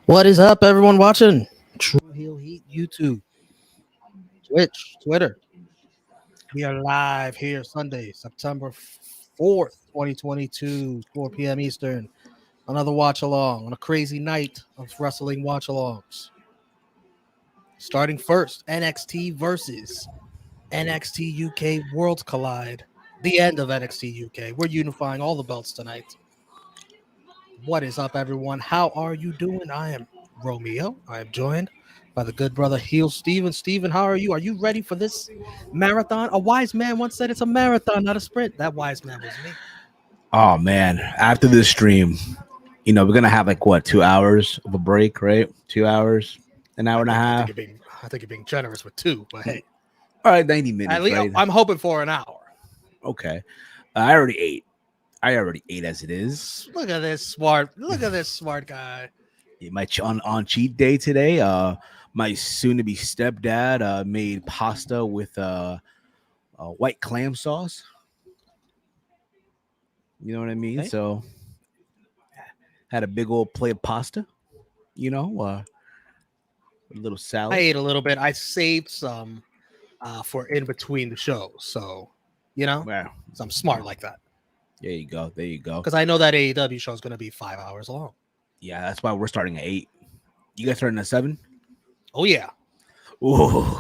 What is up, everyone watching True Heel Heat YouTube, Twitch, Twitter? We are live here Sunday, September 4th, 2022, 4 p.m. Eastern. Another watch along on a crazy night of wrestling watch alongs. Starting first, NXT versus NXT UK Worlds Collide. The end of NXT UK. We're unifying all the belts tonight. What is up, everyone? How are you doing? I am Romeo. I am joined by the good brother Heel Steven. Steven, how are you? Are you ready for this marathon? A wise man once said it's a marathon, not a sprint. That wise man was me. Oh man, after this stream, we're gonna have like what 2 hours of a break, right? 2 hours, an hour and a half. I think you're being generous with two, but hey, All right, 90 minutes, at least right? I'm hoping for an hour. Okay, I already ate. I already ate as it is. Look at this smart. Look at this smart guy. My on cheat day today. My soon-to-be stepdad made pasta with white clam sauce. You know what I mean? Okay. So had a big old plate of pasta. A little salad. I ate a little bit. I saved some for in between the shows, so Wow. so I'm smart like that. There you go. There you go. Because I know that AEW show is going to be 5 hours long. Yeah, that's why we're starting at 8. You guys starting at 7? Oh yeah. Ooh.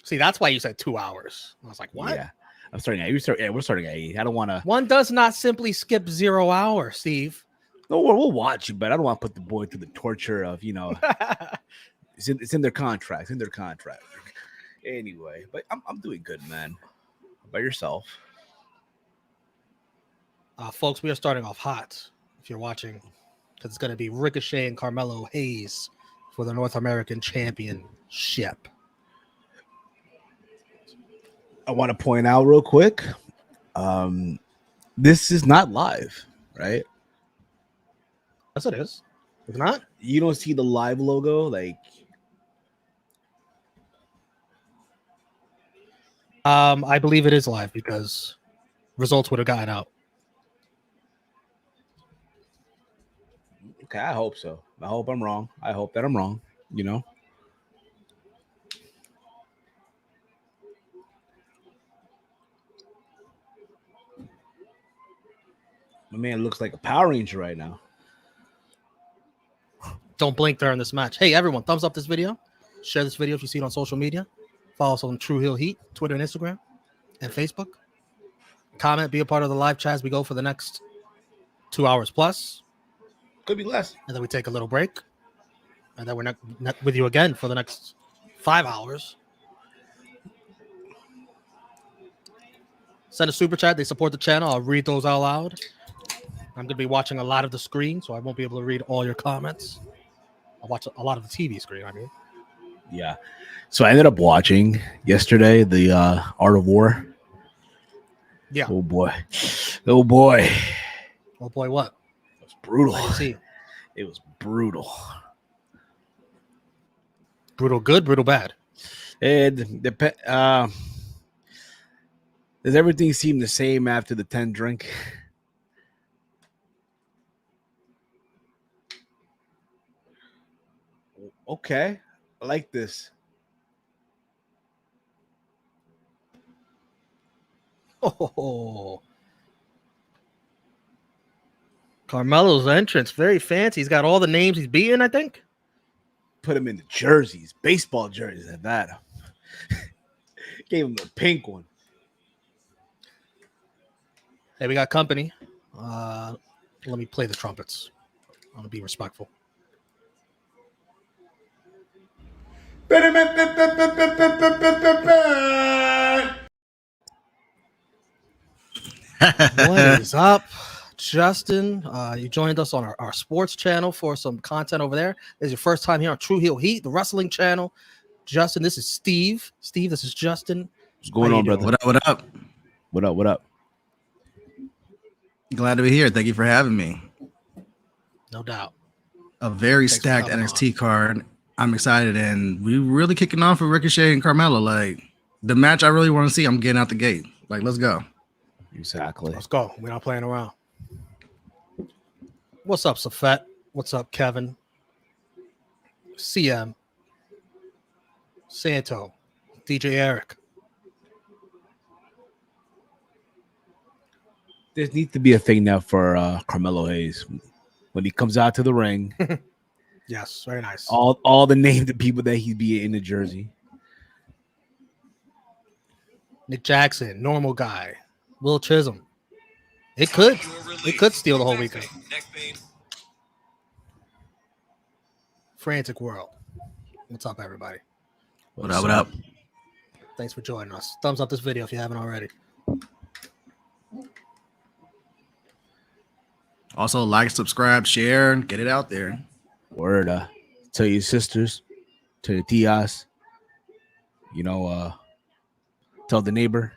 See, that's why you said 2 hours. I was like, what? Yeah, I'm starting at 8. We're starting at 8. I don't want to. One does not simply skip 0 hour, Steve. No, we'll watch it, but I don't want to put the boy through the torture of it's in their contract. It's in their contract. Anyway, but I'm doing good, man. By yourself. Folks, we are starting off hot. If you're watching, because it's going to be Ricochet and Carmelo Hayes for the North American Championship. I want to point out real quick. This is not live, right? Yes, it is. If not, you don't see the live logo, like. I believe it is live because results would have gotten out. Okay, I hope so. I hope I'm wrong. I hope that I'm wrong. My man looks like a Power Ranger right now. Don't blink during this match. Hey, everyone, thumbs up this video. Share this video if you see it on social media. Follow us on True Heel Heat, Twitter and Instagram, and Facebook. Comment, be a part of the live chat as we go for the next 2 hours plus. Could be less. And then we take a little break. And then we're not with you again for the next 5 hours. Send a super chat. They support the channel. I'll read those out loud. I'm going to be watching a lot of the screen, so I won't be able to read all your comments. I'll watch a lot of the TV screen, I mean. Yeah. So I ended up watching yesterday the Art of War. Yeah. Oh, boy. Oh, boy. Oh, boy, what? It was brutal. See. It was brutal. Brutal good, brutal bad. And does everything seem the same after the 10th drink? Okay. I like this. Oh, Carmelo's entrance, very fancy. He's got all the names he's beaten, I think. Put him in the jerseys, baseball jerseys at that. Gave him the pink one. Hey, we got company. Let me play the trumpets. I'm going to be respectful. What is up, Justin? You joined us on our sports channel for some content over there. This is your first time here on True Heel Heat, the wrestling channel. Justin, this is Steve. Steve, this is Justin. What's going on, brother? What up? What up? What up? What up? Glad to be here. Thank you for having me. No doubt. A very stacked NXT card. I'm excited, and we really kicking off with Ricochet and Carmelo. Like the match I really want to see. I'm getting out the gate. Like, let's go. Exactly. Let's go. We're not playing around. What's up, Safet? What's up, Kevin? CM, Santo, DJ Eric. There needs to be a thing now for Carmelo Hayes when he comes out to the ring. Yes, very nice. All the names of people that he'd be in the jersey. Nick Jackson, normal guy. Will Chisholm. It could steal the whole weekend. Frantic World. What's up, everybody? What up? Thanks for joining us. Thumbs up this video if you haven't already. Also, like, subscribe, share, get it out there. Word. Tell your sisters, tell your tias, tell the neighbor,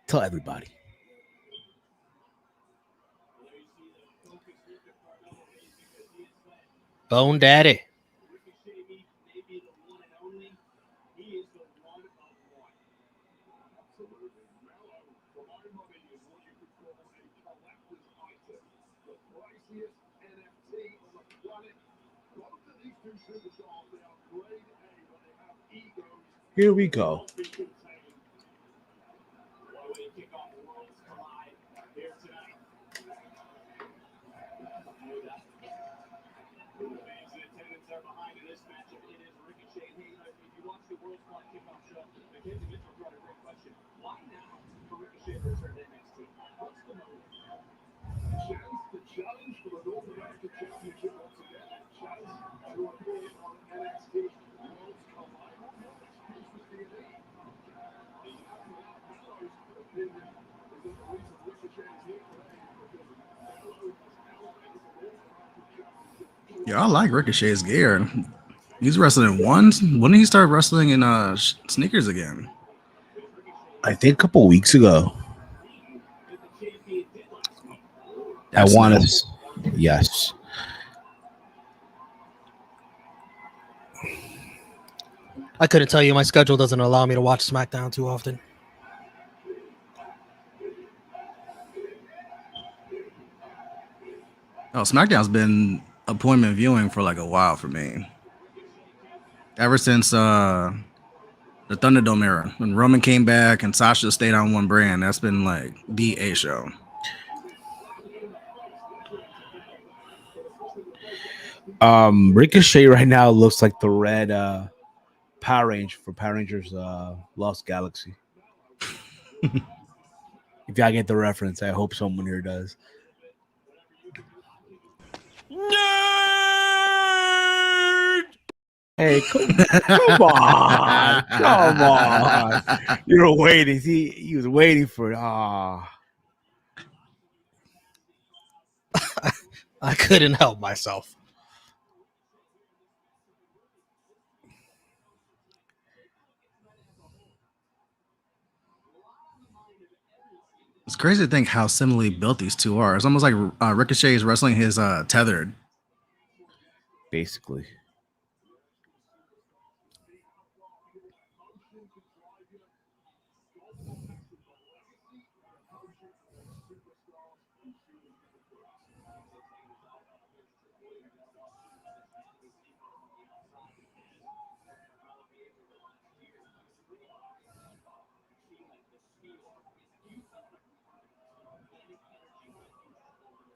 tell everybody. Bone Daddy. Here we go. Yeah, I like Ricochet's gear. He's wrestling in ones. When did he start wrestling in sneakers again? I think a couple weeks ago. That's I want nice. to. Yes. I couldn't tell you. My schedule doesn't allow me to watch SmackDown too often. Oh, SmackDown's been appointment viewing for like a while for me. Ever since the Thunderdome era, when Roman came back and Sasha stayed on one brand, that's been like the A show. Ricochet right now looks like the red Power Ranger for Power Rangers Lost Galaxy. If y'all get the reference, I hope someone here does. Nerd! Hey, come on. You were waiting. He was waiting for it. I couldn't help myself. It's crazy to think how similarly built these two are. It's almost like Ricochet is wrestling his tethered. Basically.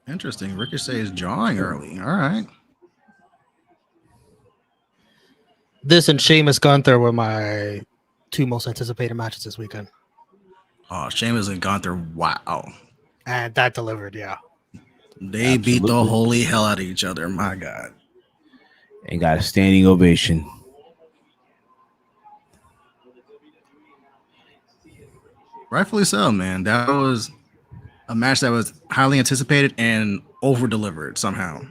Interesting. Ricochet is drawing early. All right. This and Sheamus Gunther were my two most anticipated matches this weekend. Oh, Sheamus and Gunther. Wow. And that delivered, yeah. They beat the holy hell out of each other. My God. And got a standing ovation. Rightfully so, man. That was a match that was highly anticipated and over-delivered somehow.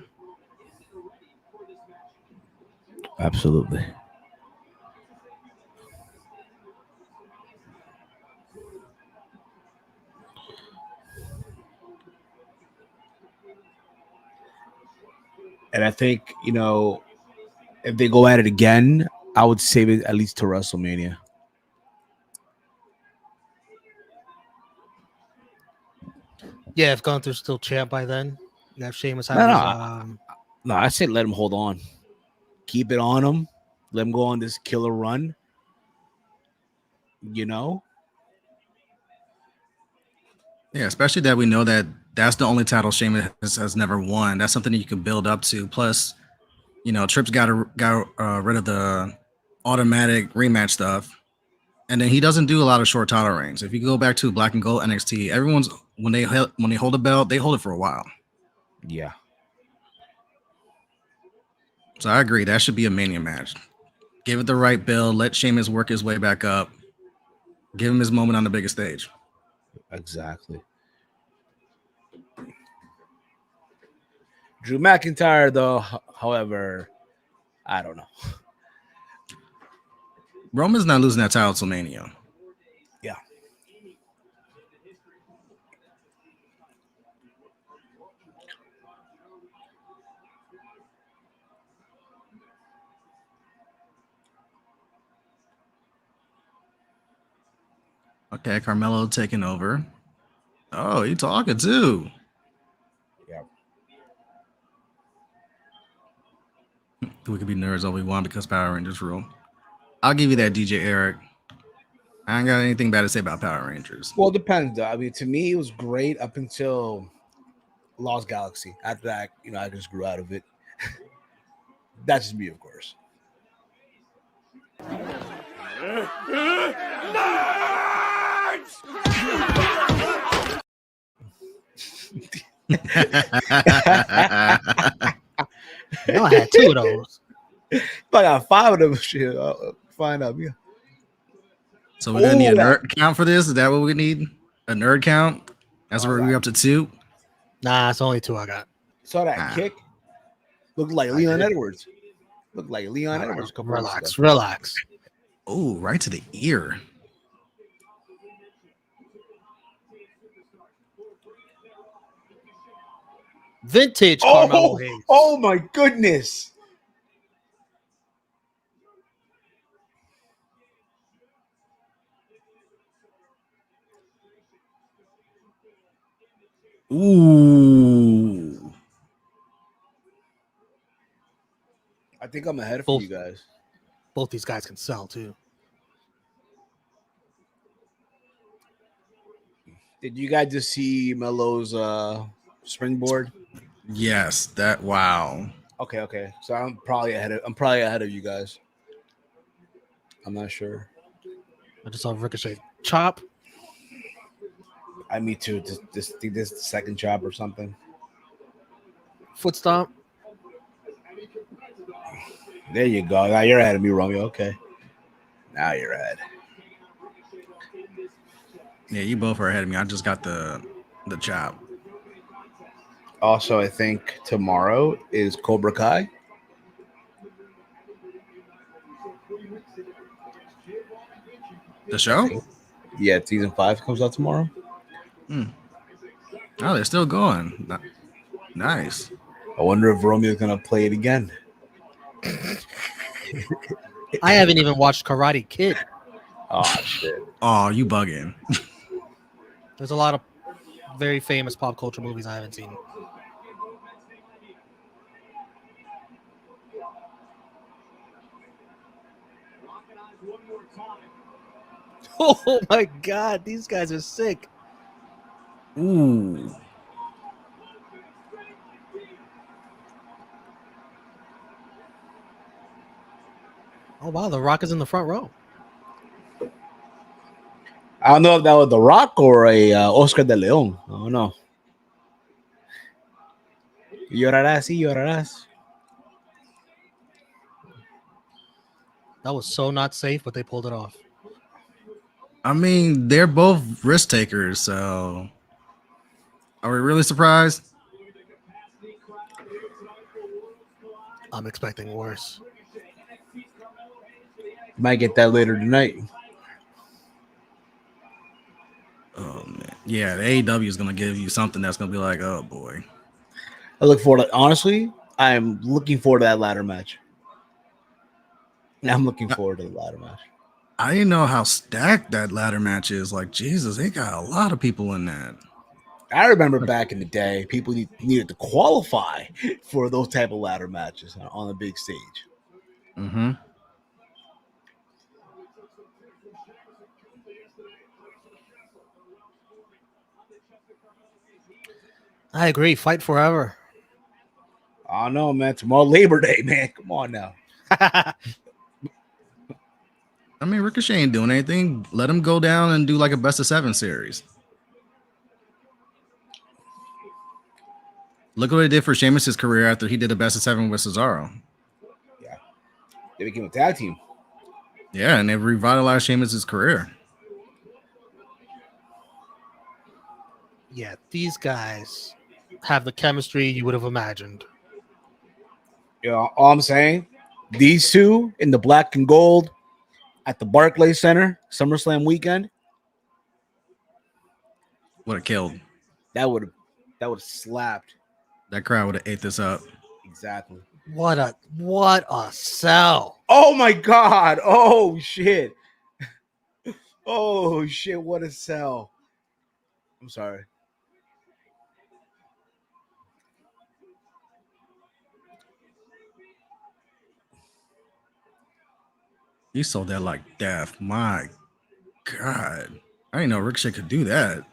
Absolutely. And I think, if they go at it again, I would save it at least to WrestleMania. Yeah, if Gunther's still champ by then, You have Sheamus have No, no, I say let him hold on. Keep it on him. Let him go on this killer run. You know? Yeah, especially that we know that that's the only title Sheamus has never won. That's something that you can build up to. Plus, you know, Trips got rid of the automatic rematch stuff, and then he doesn't do a lot of short title reigns. If you go back to Black and Gold NXT, everyone's when they hold a belt, they hold it for a while. Yeah. So I agree that should be a Mania match. Give it the right build. Let Sheamus work his way back up. Give him his moment on the biggest stage. Exactly. Drew McIntyre, though, however, I don't know. Roman's not losing that title to Mania. Yeah. Okay, Carmelo taking over. Oh, he talking too. Yeah. We could be nerds all we want because Power Rangers rule. I'll give you that, DJ Eric. I ain't got anything bad to say about Power Rangers. Well, it depends, though. I mean, to me, it was great up until Lost Galaxy. After that, you know, I just grew out of it. That's just me, of course. I had 2 of those. I got 5 of them. Shit, I'll find out. Yeah. So we're gonna need a nerd count for this. Is that what we need? A nerd count? That's where we're up to 2. Nah, it's only 2 I got. Saw that kick. Looked like Leon Edwards. Looked like Leon Edwards. Relax. Oh, right to the ear. Vintage Carmelo Hayes. Oh my goodness. Ooh. I think I'm ahead of you guys. Both these guys can sell too. Did you guys just see Melo's springboard? Yes, that wow. Okay. So I'm probably ahead of you guys. I'm not sure. I just saw Ricochet chop. Me too. This think this is the second chop or something. Foot stomp. There you go. Now you're ahead of me, Romeo. Okay. Now you're ahead. Yeah, you both are ahead of me. I just got the chop. Also, I think tomorrow is Cobra Kai. The show? Yeah, season 5 comes out tomorrow. Oh, they're still going. Nice. I wonder if Romeo's gonna play it again. I haven't even watched Karate Kid. Oh shit. Oh, you bugging. There's a lot of very famous pop culture movies I haven't seen. Oh my god, these guys are sick. Ooh. Oh wow, The Rock is in the front row. I don't know if that was The Rock or a Oscar de Leon. I don't know. Llorarás y llorarás. That was so not safe, but they pulled it off. I mean, they're both risk takers, so are we really surprised? I'm expecting worse. Might get that later tonight. Oh man, yeah, the AEW is gonna give you something that's gonna be like, oh boy. I look forward to. Honestly, I am looking forward to that ladder match. I'm looking forward to the ladder match. I didn't know how stacked that ladder match is. Like, Jesus, they got a lot of people in that. I remember back in the day, people needed to qualify for those type of ladder matches on a big stage. Mm-hmm. I agree. Fight forever. I don't know, man. Tomorrow Labor Day, man. Come on now. I mean, Ricochet ain't doing anything. Let him go down and do like a best of 7 series. Look what he did for Sheamus' career after he did a best of 7 with Cesaro. Yeah. They became a tag team. Yeah, and they revitalized Sheamus' career. Yeah, these guys have the chemistry you would have imagined. You know, all I'm saying, these two in the black and gold at the Barclays Center, SummerSlam weekend, Would have killed. that would have slapped. That crowd would have ate this up. Exactly. What a sell. Oh my God. Oh shit. Oh shit. What a sell. I'm sorry. He sold that like death. My God. I didn't know Ricochet could do that.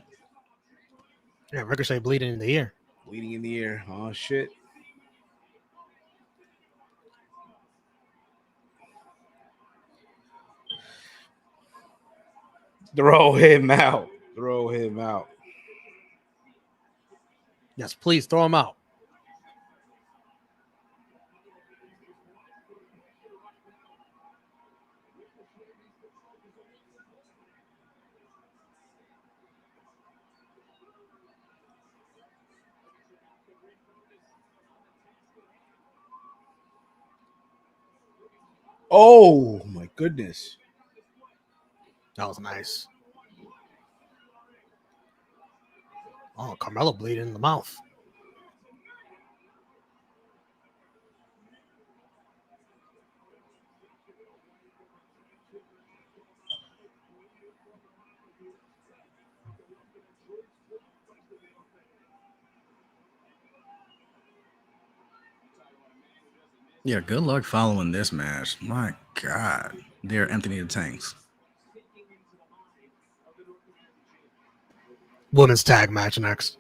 Yeah, Ricochet bleeding in the ear. Bleeding in the ear. Oh shit. Throw him out. Throw him out. Yes, please throw him out. Oh my goodness. That was nice. Oh, Carmelo bleeding in the mouth. Yeah, good luck following this match. My God. They're emptying the tanks. Women's tag match next.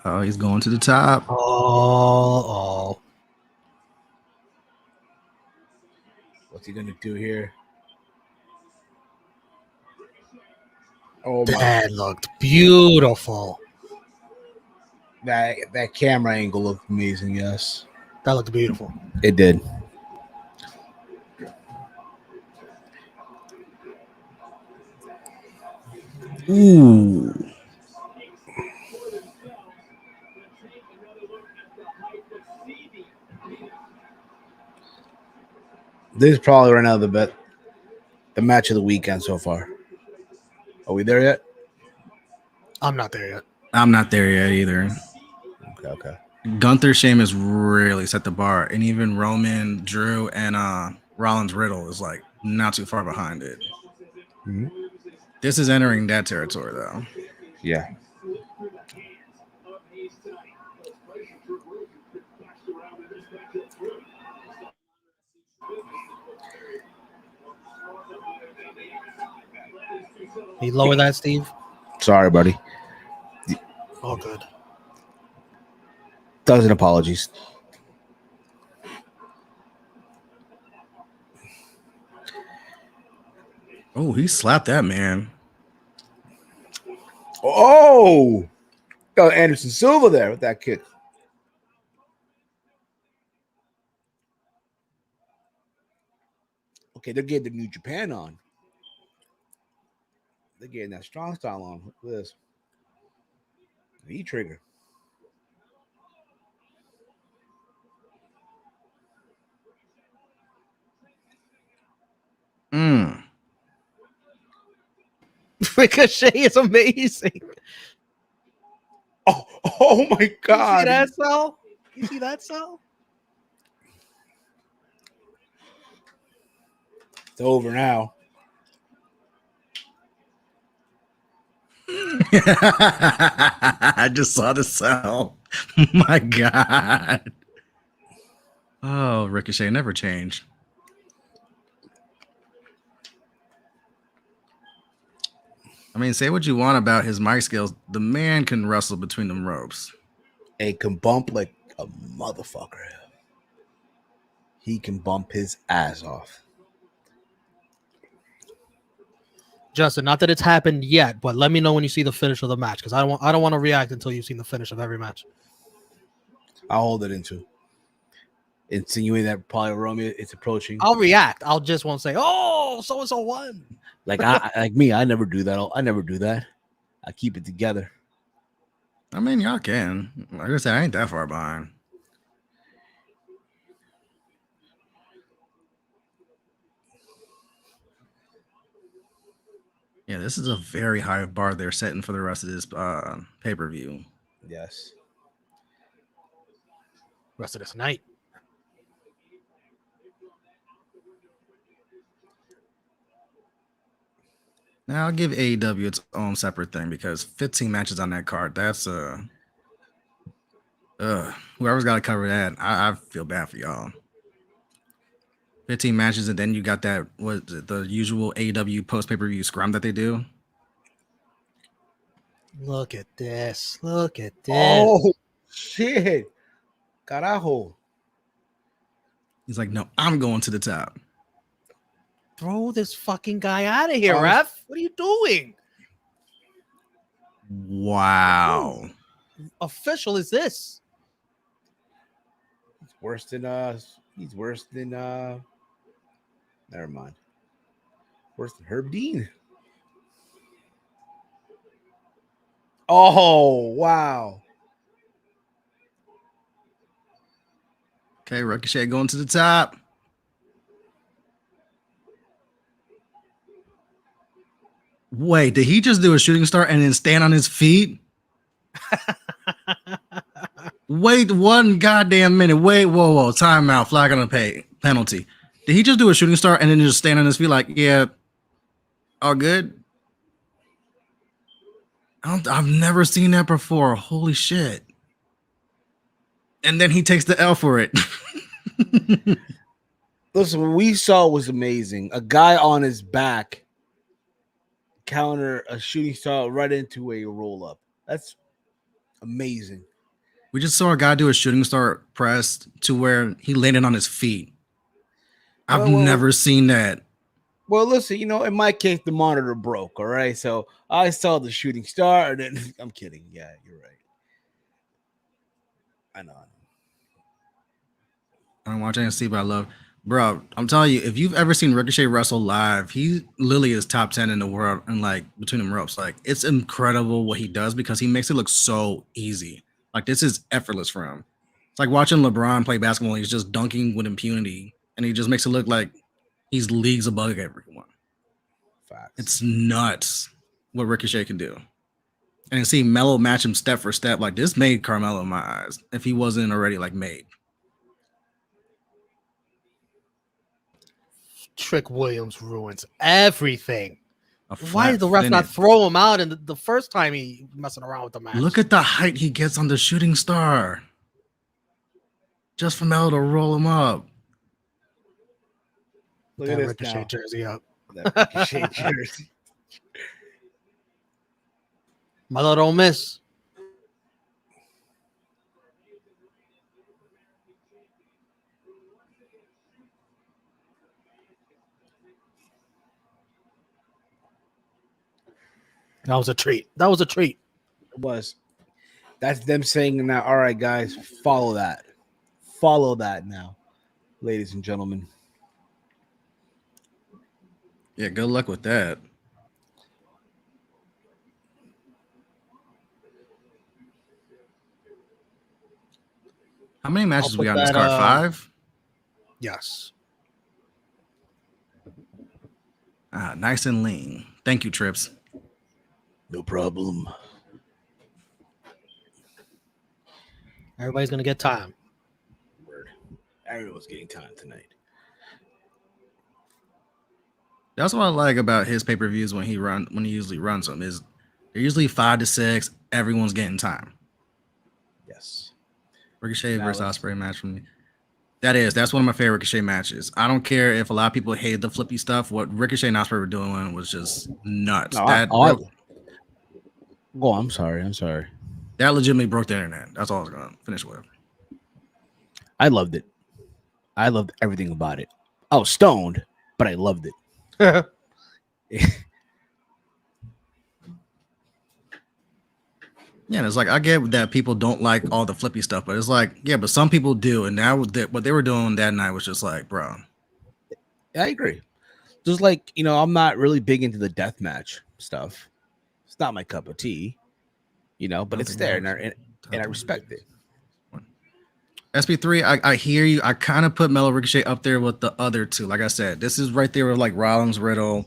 Oh, he's going to the top. Oh. What's he gonna do here? Oh my! That looked beautiful. That camera angle looked amazing. Yes, That looked beautiful. it did. Ooh. This is probably right now the match of the weekend so far. Are we there yet? I'm not there yet. I'm not there yet either. Okay. Gunther Sheamus really set the bar, and even Roman, Drew, and Rollins Riddle is like not too far behind it. Mm-hmm. This is entering that territory though. Yeah. Can you lower that, Steve? Sorry, buddy. Oh, good. Dozen apologies. Oh, he slapped that man. Oh, got Anderson Silva there with that kick. Okay, they're getting the New Japan on. They're getting that strong style on. Look at this. Knee trigger. Ricochet is amazing. Oh my You see God. that, Sal? You see that, Sal? It's over now. I just saw the cell. My God. Oh, Ricochet never changed. I mean, say what you want about his mic skills. The man can wrestle between them ropes. He can bump like a motherfucker. He can bump his ass off. Justin, not that it's happened yet, but let me know when you see the finish of the match because I don't want to react until you've seen the finish of every match. I'll hold it into insinuating that probably Romeo is approaching. I'll react. I'll just won't say, "Oh, so and so won." Like I never do that. I never do that. I keep it together. I mean, y'all can. Like I said, I ain't that far behind. Yeah, this is a very high bar they're setting for the rest of this pay-per-view. Yes. Rest of this night. Now I'll give AEW its own separate thing because 15 matches on that card. That's whoever's got to cover that. I feel bad for y'all. 15 matches, and then you got that the usual AEW post pay-per-view scrum that they do. Look at this. Look at this. Oh shit. Carajo. He's like, no, I'm going to the top. Throw this fucking guy out of here, ref. What are you doing? Wow. Who official is this? He's worse than He's worse than never mind. Worse than Herb Dean. Oh wow. Okay, Ricochet going to the top. Wait, did he just do a shooting star and then stand on his feet? Wait one goddamn minute. Wait, whoa. Timeout. Flag on the penalty. Did he just do a shooting star and then just stand on his feet like, yeah, all good? I've never seen that before. Holy shit. And then he takes the L for it. Listen, what we saw was amazing. A guy on his back counter a shooting star right into a roll up. That's amazing. We just saw a guy do a shooting star press to where he landed on his feet. I've never seen that. Well, listen, in my case, the monitor broke. All right. So I saw the shooting star. And then I'm kidding. Yeah, you're right. I know. I don't watch NXT, but I love. Bro, I'm telling you, if you've ever seen Ricochet wrestle live, he literally is top 10 in the world and like between them ropes. Like, it's incredible what he does because he makes it look so easy. Like, this is effortless for him. It's like watching LeBron play basketball. He's just dunking with impunity, and he just makes it look like he's leagues above everyone. Facts. It's nuts what Ricochet can do. And see Melo match him step for step. Like, this made Carmelo in my eyes if he wasn't already like made. Trick Williams ruins everything. Why did the ref not throw him out in the first time he messing around with the match? Look at the height he gets on the shooting star. Just for Melo to roll him up. Look at that Ricochet jersey up. That Ricochet jersey. Melo don't miss. That was a treat. It was. That's them saying now, all right, guys, follow that. Follow that now, ladies and gentlemen. Yeah, good luck with that. How many matches we got on this card? 5? Yes. Nice and lean. Thank you, Trips. No problem. Everybody's gonna get time. Word. Everyone's getting time tonight. That's what I like about his pay-per-views when he usually runs them is they're usually 5 to 6. Everyone's getting time. Yes. Ricochet Now versus let's- Ospreay match for me. That's one of my favorite Ricochet matches. I don't care if a lot of people hate the flippy stuff. What Ricochet and Ospreay were doing was just nuts. Go on. I'm sorry. That legitimately broke the internet. That's all I was gonna finish with. I loved it. I loved everything about it. I was stoned, but I loved it. Yeah, it's like I get that people don't like all the flippy stuff, but it's like, yeah, but some people do, and what they were doing that night was just like, bro. I agree. Just like, I'm not really big into the death match stuff. It's not my cup of tea, but it's there, and I respect it. SP3, I hear you. I kind of put Melo Ricochet up there with the other two. Like I said, this is right there with like Rollins, Riddle,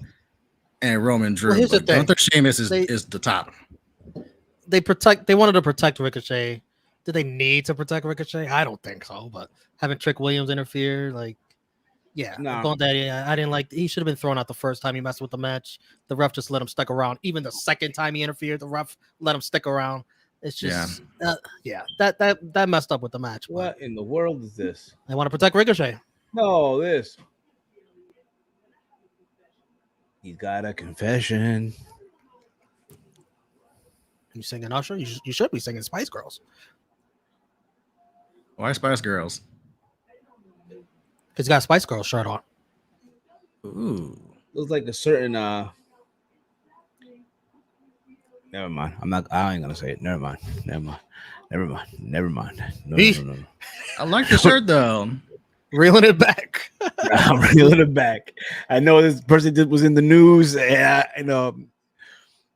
and Roman Drew. Well, here's the thing. Gunther Sheamus is the top. They wanted to protect Ricochet. Did they need to protect Ricochet? I don't think so. But having Trick Williams interfere, I didn't like. He should have been thrown out the first time he messed with the match. The ref just let him stick around. Even the second time he interfered, the ref let him stick around. It's just, that messed up with the match. What in the world is this? They want to protect Ricochet. No, this. He's got a confession. You singing Usher? You should be singing Spice Girls. Why Spice Girls? Because he got a Spice Girls shirt on. Ooh. Looks like a certain Never mind. I ain't gonna say it. Never mind. No. I like the shirt though. Reeling it back. I'm reeling it back. I know this person was in the news.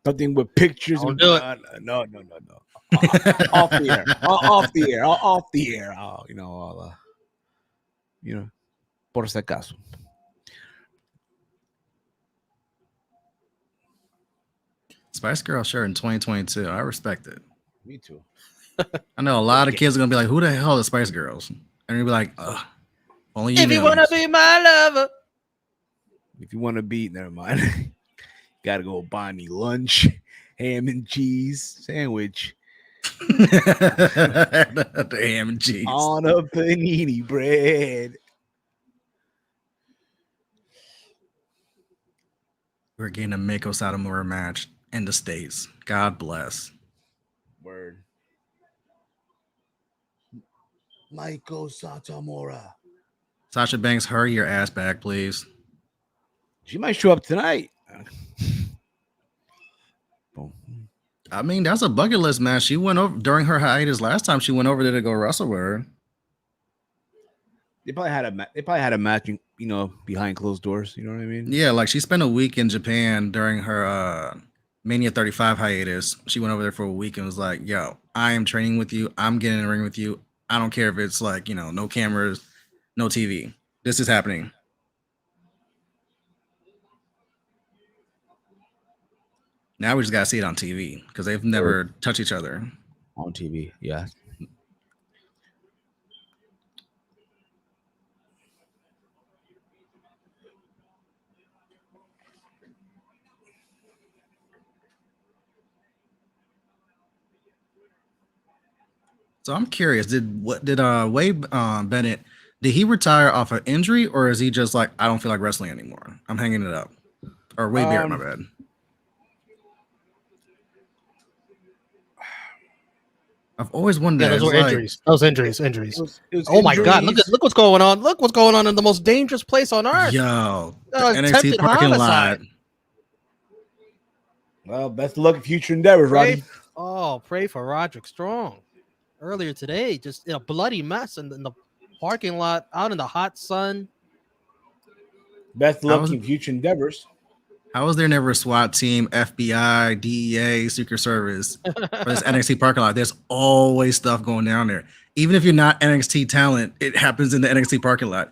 Something with pictures. Don't do it. No. Off the air. Off the air. Por si acaso. Spice Girl shirt in 2022. I respect it. Me too. I know a lot of kids are gonna be like, "Who the hell is Spice Girls?" And you'll be like, "Ugh, only you." If you wanna be my lover, if you wanna be, never mind. Gotta go buy me lunch, ham and cheese sandwich. The ham and cheese on a panini bread. We're getting a Mako Satomura match in the States. God bless. Word. Michael Satomura. Sasha Banks, hurry your ass back, please. She might show up tonight. I mean, that's a bucket list match. She went over during her hiatus last time. She went over there to go wrestle with her. They probably had a match, behind closed doors. You know what I mean? Yeah, like she spent a week in Japan during her Mania 35 hiatus. She went over there for a week and was like, "Yo, I am training with you. I'm getting in the ring with you. I don't care if it's like, no cameras, no TV. This is happening." Now we just gotta see it on TV because they've never touched each other on TV. Yeah. So I'm curious, did Wade Bennett, did he retire off an injury, or is he just like, I don't feel like wrestling anymore, I'm hanging it up? Or Wade Barrett, my bad. I've always wondered. Yeah, those were injuries. Those injuries. It was my God! Look what's going on! Look what's going on in the most dangerous place on earth. Yo, the NXT parking lot. Well, best of luck in future endeavors, Roddy. Pray for Roderick Strong. Earlier today, just in a bloody mess in the parking lot, out in the hot sun. Best of luck in future endeavors. How was there never a SWAT team, FBI, DEA, Secret Service for this NXT parking lot? There's always stuff going down there. Even if you're not NXT talent, it happens in the NXT parking lot.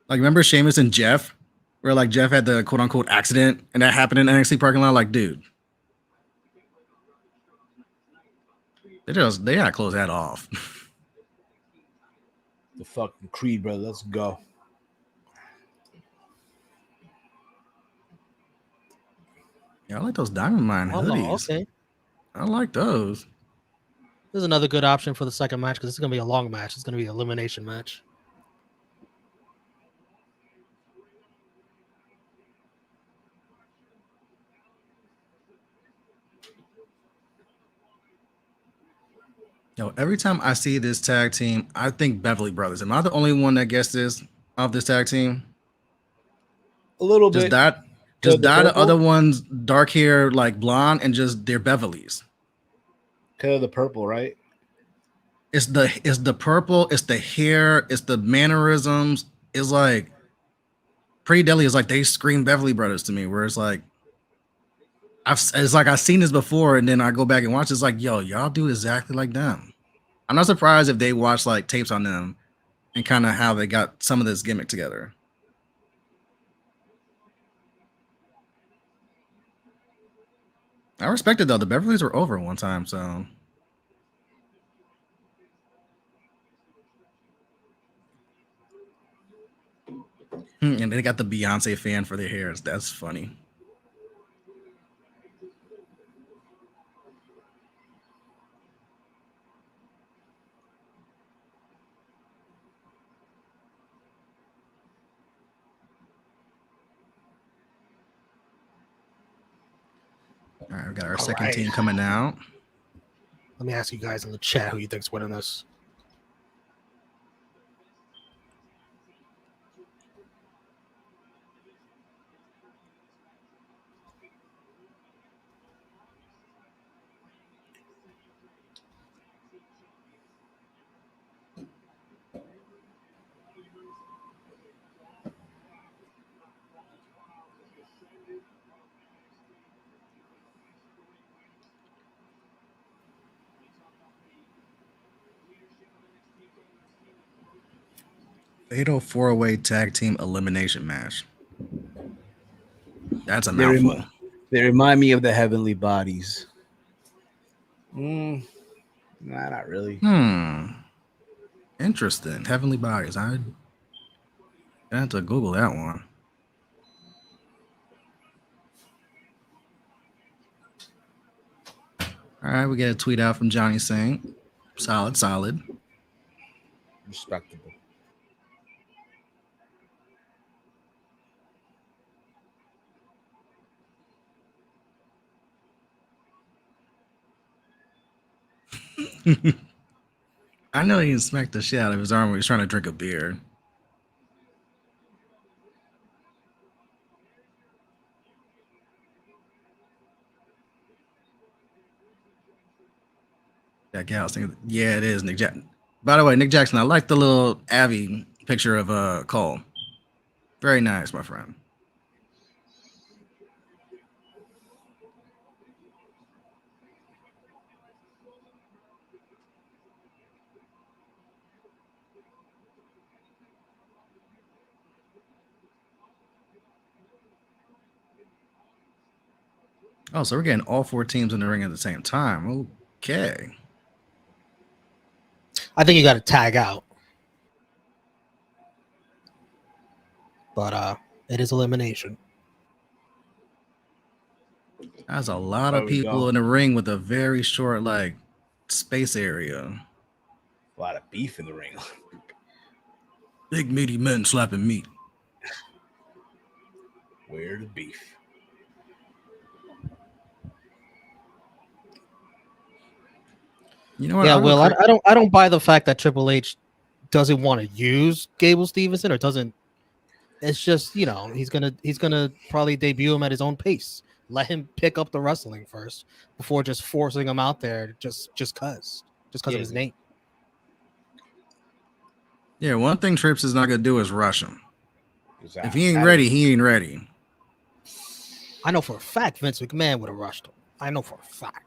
Like, remember Sheamus and Jeff where like Jeff had the quote unquote accident and that happened in NXT parking lot. Like, dude, they gotta close that off. The fucking Creed, brother. Let's go. Yeah, I like those Diamond Mine hoodies. Okay. I like those. This is another good option for the second match because it's going to be a long match. It's going to be an elimination match. Yo, every time I see this tag team, I think Beverly Brothers. Am I the only one that gets this of this tag team? A little bit. The other ones dark hair, like blonde, and just they're Beverlys. Because of the purple, right? It's the purple, it's the hair, it's the mannerisms. It's like Pretty Deadly is like they scream Beverly Brothers to me, where it's like I've seen this before, and then I go back and watch. It's like, yo, y'all do exactly like them. I'm not surprised if they watch like tapes on them and kind of how they got some of this gimmick together. I respect it though. The Beverlys were over one time, so. And they got the Beyonce fan for their hairs. That's funny. All right, we got our second team coming out. Let me ask you guys in the chat who you think's winning this. Fatal 4-way tag team elimination match. That's a mouthful. They remind me of the Heavenly Bodies. Nah, not really. Interesting. Heavenly Bodies. I have to Google that one. All right, we get a tweet out from Johnny Saint. Solid. Respectable. I know he smacked the shit out of his arm when he was trying to drink a beer. That gal thinking, yeah, it is Nick Jackson. By the way, Nick Jackson, I like the little Abby picture of Cole. Very nice, my friend. Oh, so we're getting all four teams in the ring at the same time. Okay. I think you got to tag out. But it is elimination. That's a lot of people in the ring with a very short, like, space area. A lot of beef in the ring. Big meaty men slapping meat. Where the beef? You know what? Yeah, Will, I don't buy the fact that Triple H doesn't want to use Gable Stevenson or doesn't. It's just, you know, he's gonna probably debut him at his own pace. Let him pick up the wrestling first before just forcing him out there just because of his name. Yeah, one thing Trips is not gonna do is rush him. Exactly. If he ain't ready, he ain't ready. I know for a fact Vince McMahon would have rushed him. I know for a fact.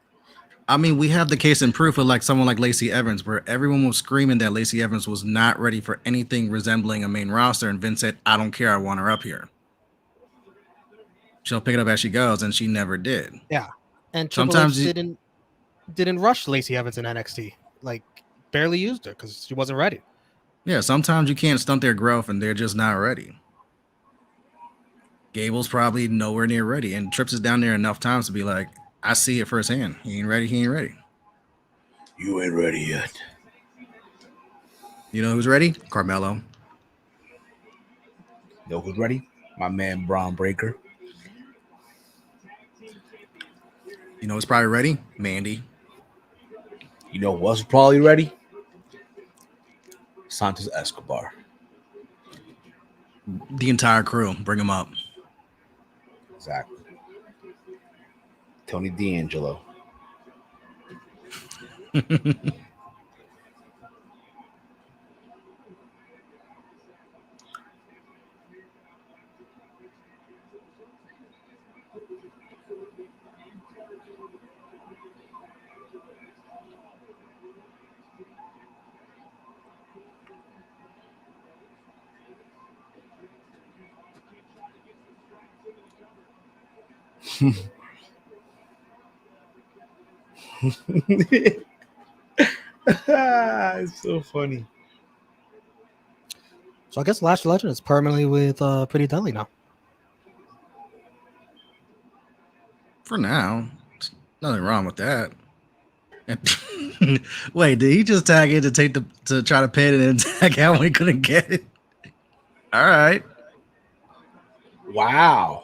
I mean, we have the case in proof of like someone like Lacey Evans, where everyone was screaming that Lacey Evans was not ready for anything resembling a main roster, and Vince said, "I don't care, I want her up here." she'll pick it up as she goes, and she never did. Yeah, and Triple H Sometimes didn't rush Lacey Evans in NXT. Like barely used her because she wasn't ready. Yeah, sometimes you can't stunt their growth, and they're just not ready. Gable's probably nowhere near ready, and Trips is down there enough times to be like, I see it firsthand. He ain't ready. He ain't ready. You ain't ready yet. You know who's ready? Carmelo. You know who's ready? My man Bron Breaker. You know who's probably ready? Mandy. You know what's probably ready? Santos Escobar. The entire crew. Bring him up. Exactly. Tony D'Angelo. It's so funny. So I guess Lash Legend is permanently with Pretty Deadly now. For now. There's nothing wrong with that. Wait, did he just tag in to try to pin it and tag out when he couldn't get it? All right. Wow.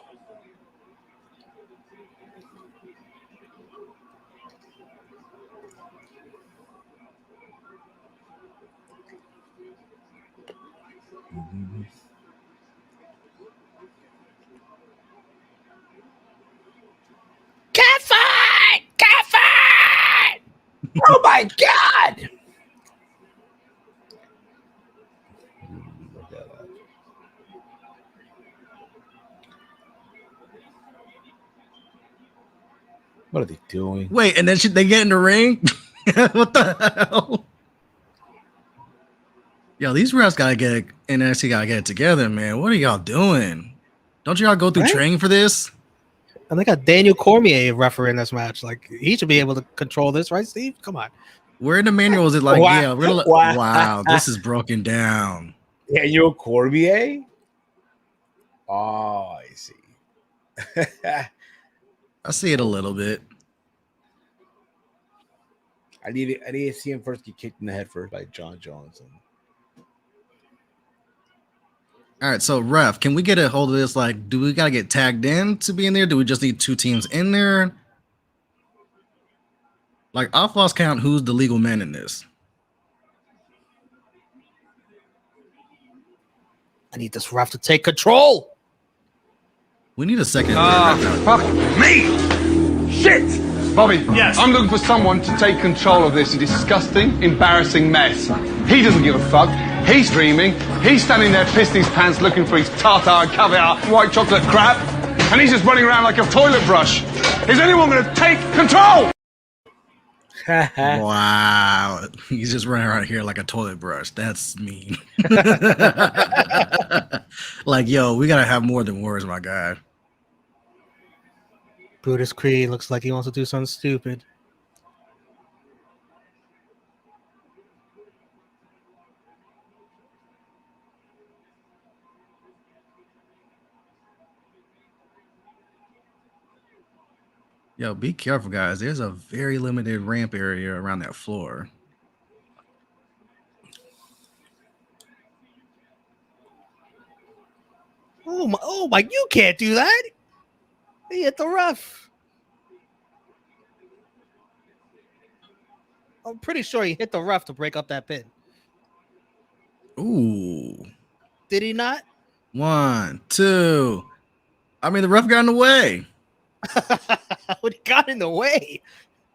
Catfight! Catfight! Oh my god! What are they doing? Wait, and then they get in the ring? What the hell? Yo, these refs gotta get NXT gotta get it together, man. What are y'all doing? Don't y'all go through training for this? And they got Daniel Cormier refereeing this match. Like he should be able to control this, right, Steve? Come on. Where in the manual is it like, Wow. yeah, we're gonna wow, this is broken down. Daniel Cormier? Oh, I see. I see it a little bit. I need to see him first get kicked in the head first by John Johnson. All right, so ref, can we get a hold of this? Like, do we gotta get tagged in to be in there? Do we just need 2 teams in there? Like, I've lost count who's the legal men in this. I need this ref to take control. We need a second. Fuck me! Shit! Bobby, yes. I'm looking for someone to take control of this disgusting, embarrassing mess. He doesn't give a fuck. He's dreaming. He's standing there pissing his pants looking for his tartar, caviar, white chocolate crap. And he's just running around like a toilet brush. Is anyone going to take control? Wow. He's just running around here like a toilet brush. That's mean. Like, yo, we got to have more than words, my guy. Brutus Creed looks like he wants to do something stupid. Yo, be careful, guys. There's a very limited ramp area around that floor. Oh my, you can't do that. He hit the ref. I'm pretty sure he hit the ref to break up that pin. Ooh. Did he not? 1, 2. I mean, the ref got in the way. But he got in the way.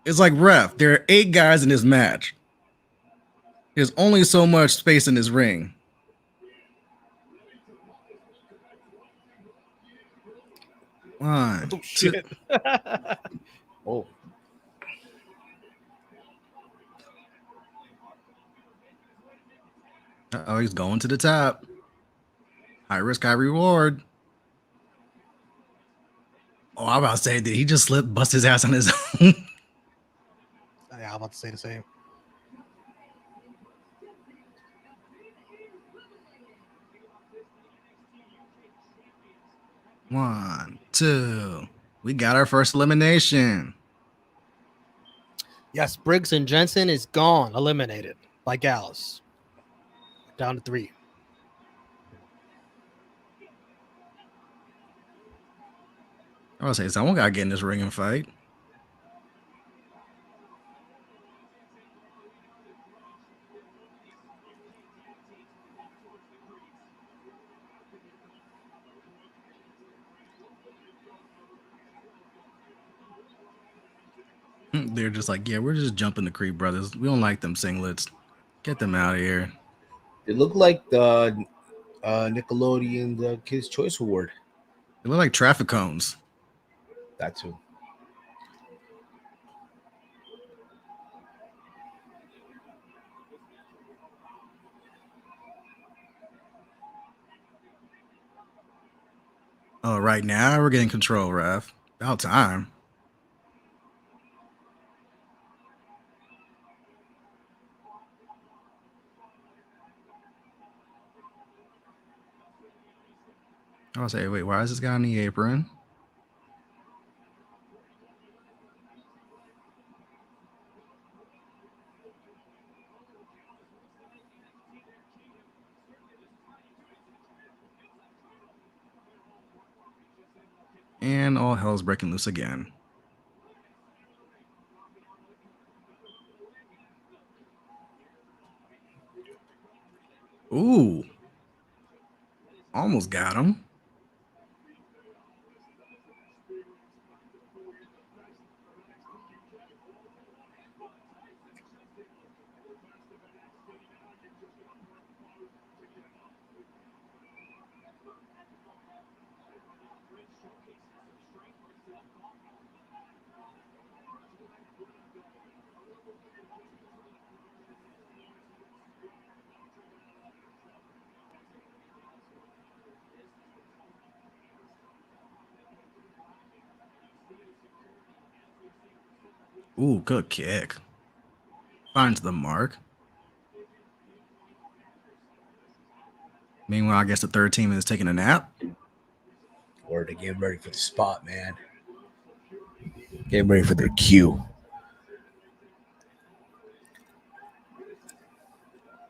It's like, ref, there are 8 guys in this match. There's only so much space in this ring. One, Oh, shit. Oh. Oh, he's going to the top. High risk, high reward. Oh, I'm about to say, did he just bust his ass on his own? Yeah, I'm about to say the same. One, two. We got our first elimination. Yes, Briggs and Jensen is gone, eliminated by Gallus. Down to 3. I was say someone got to get in this ring and fight. They're just like, yeah, we're just jumping the Creed brothers. We don't like them singlets. Get them out of here. They look like the Nickelodeon Kids Choice Award. They look like traffic cones. That too. Oh, right now we're getting control, ref. About time. I was say, wait, why is this guy on the apron? And all hell's breaking loose again. Ooh. Almost got him. Ooh, good kick. Finds the mark. Meanwhile, I guess the third team is taking a nap. Or to get ready for the spot, man. Getting ready for their cue.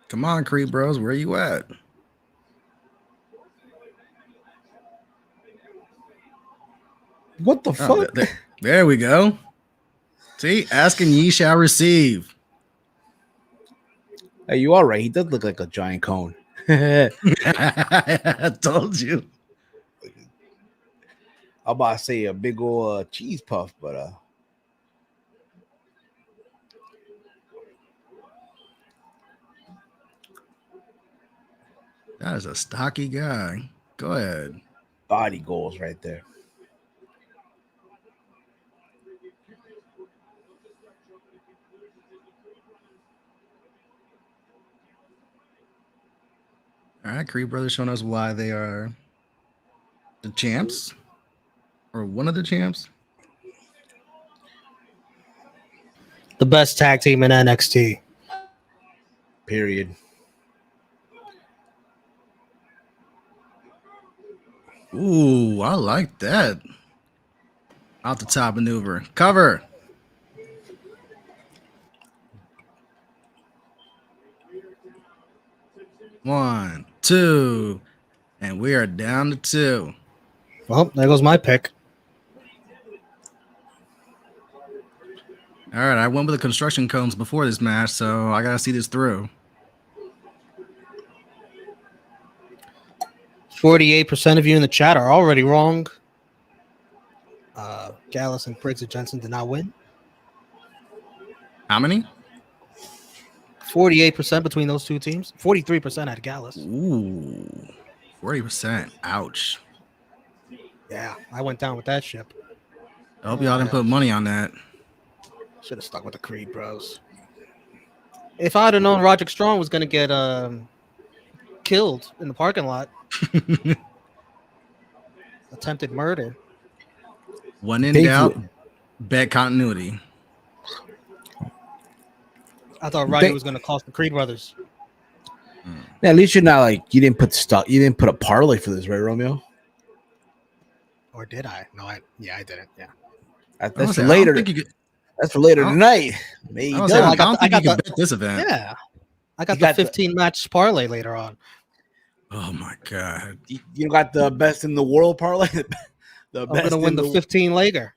Come on, Creed Bros, where you at? What the fuck? There we go. See, asking ye shall receive. Hey, you all right? He does look like a giant cone. I told you. I'm about to say a big old cheese puff, but that is a stocky guy. Go ahead. body goals right there. All right, Creed Brothers showing us why they are the champs, or one of the champs. The best tag team in NXT. Period. Ooh, I like that. Out the top maneuver. Cover. One, two, and we are down to 2. Well, there goes my pick. All right, I went with the construction cones before this match, so I got to see this through. 48% of you in the chat are already wrong. Gallus and Briggs and Jensen did not win. How many? 48% between those two teams. 43% had Gallus. Ooh, 40%. Ouch. Yeah, I went down with that ship. I hope y'all didn't put money on that. Should have stuck with the Creed Bros. If I'd have known Roderick Strong was going to get killed in the parking lot, attempted murder, When in Thankfully- doubt, bet continuity. I thought Roddy was going to cost the Creed brothers. Yeah, at least you're not like you didn't put a parlay for this, right, Romeo? Or did I? No, I didn't. Yeah. That's for I later. don't think you could. That's for later I don't- tonight. I Maybe don't, say, I I got don't the- think I you got could bet this event. Yeah. I got You the got the- 15 match parlay later on. Oh my god! you got the best in the world parlay. The I'm going to win in the 15 legger.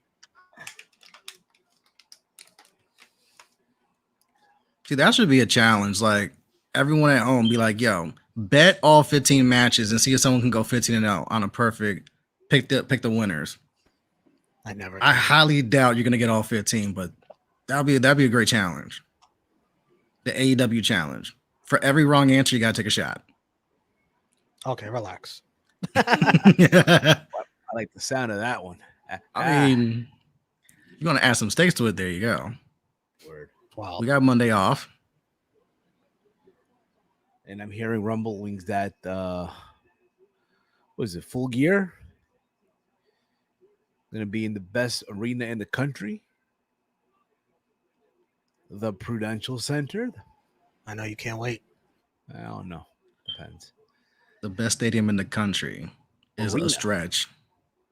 See, that should be a challenge. Like everyone at home, be like, "Yo, bet all 15 matches and see if someone can go 15-0 on a perfect. Pick the winners." I highly doubt you're gonna get all 15, but that'd be a great challenge. The AEW challenge. For every wrong answer, you gotta take a shot. Okay, relax. I like the sound of that one. I mean, you're gonna add some stakes to it. There you go. Word. Wow. We got Monday off. And I'm hearing rumblings that what is it, Full Gear? Gonna be in the best arena in the country. The Prudential Center. I know you can't wait. I don't know. Depends. The best stadium in the country is Arena. a stretch.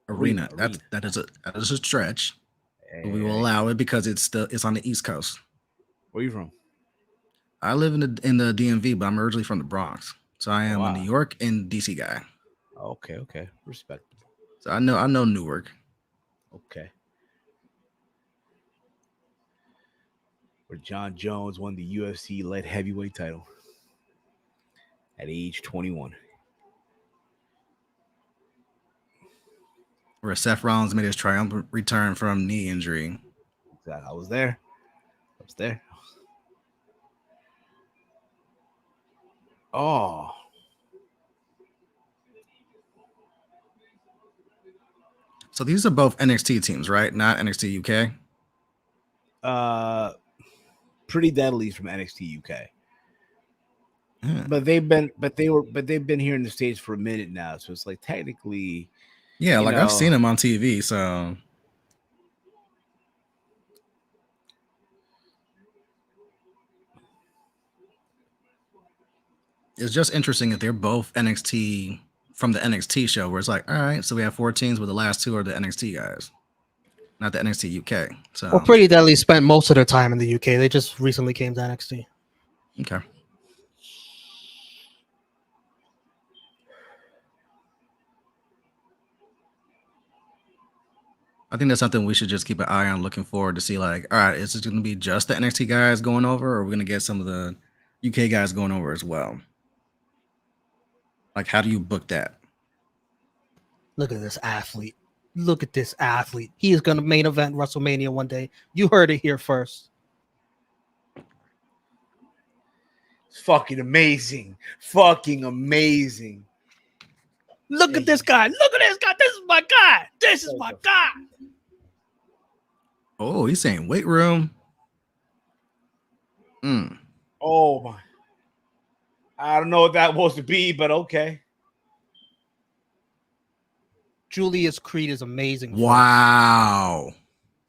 Arena. That is a stretch. But we will allow it because it's on the East Coast. Where you from? I live in the DMV, but I'm originally from the Bronx. So I am a New York and DC guy. Okay. Respectable. So I know Newark. Okay. Where John Jones won the UFC light heavyweight title at age 21. Where Seth Rollins made his triumphant return from knee injury. Exactly. I was there. Oh. So these are both NXT teams, right? Not NXT UK. Pretty Deadly's from NXT UK. Yeah. But they've been here in the States for a minute now. So it's like technically. Yeah, like I've seen them on TV, so it's just interesting that they're both NXT from the NXT show, where it's like, all right, so we have 4 teams, but the last 2 are the NXT guys, not the NXT UK. So Well, Pretty Deadly spent most of their time in the UK. They just recently came to NXT. okay. I think that's something we should just keep an eye on, looking forward to see, like, all right, is it going to be just the NXT guys going over, or are we going to get some of the UK guys going over as well? Like, how do you book that? Look at this athlete. He is going to main event WrestleMania one day. You heard it here first. It's fucking amazing. Fucking amazing. Look at this guy. Look at this guy. This is my guy. This is my guy. Oh, he's saying weight room. Oh my. I don't know what that was to be, but okay. Julius Creed is amazing. Wow.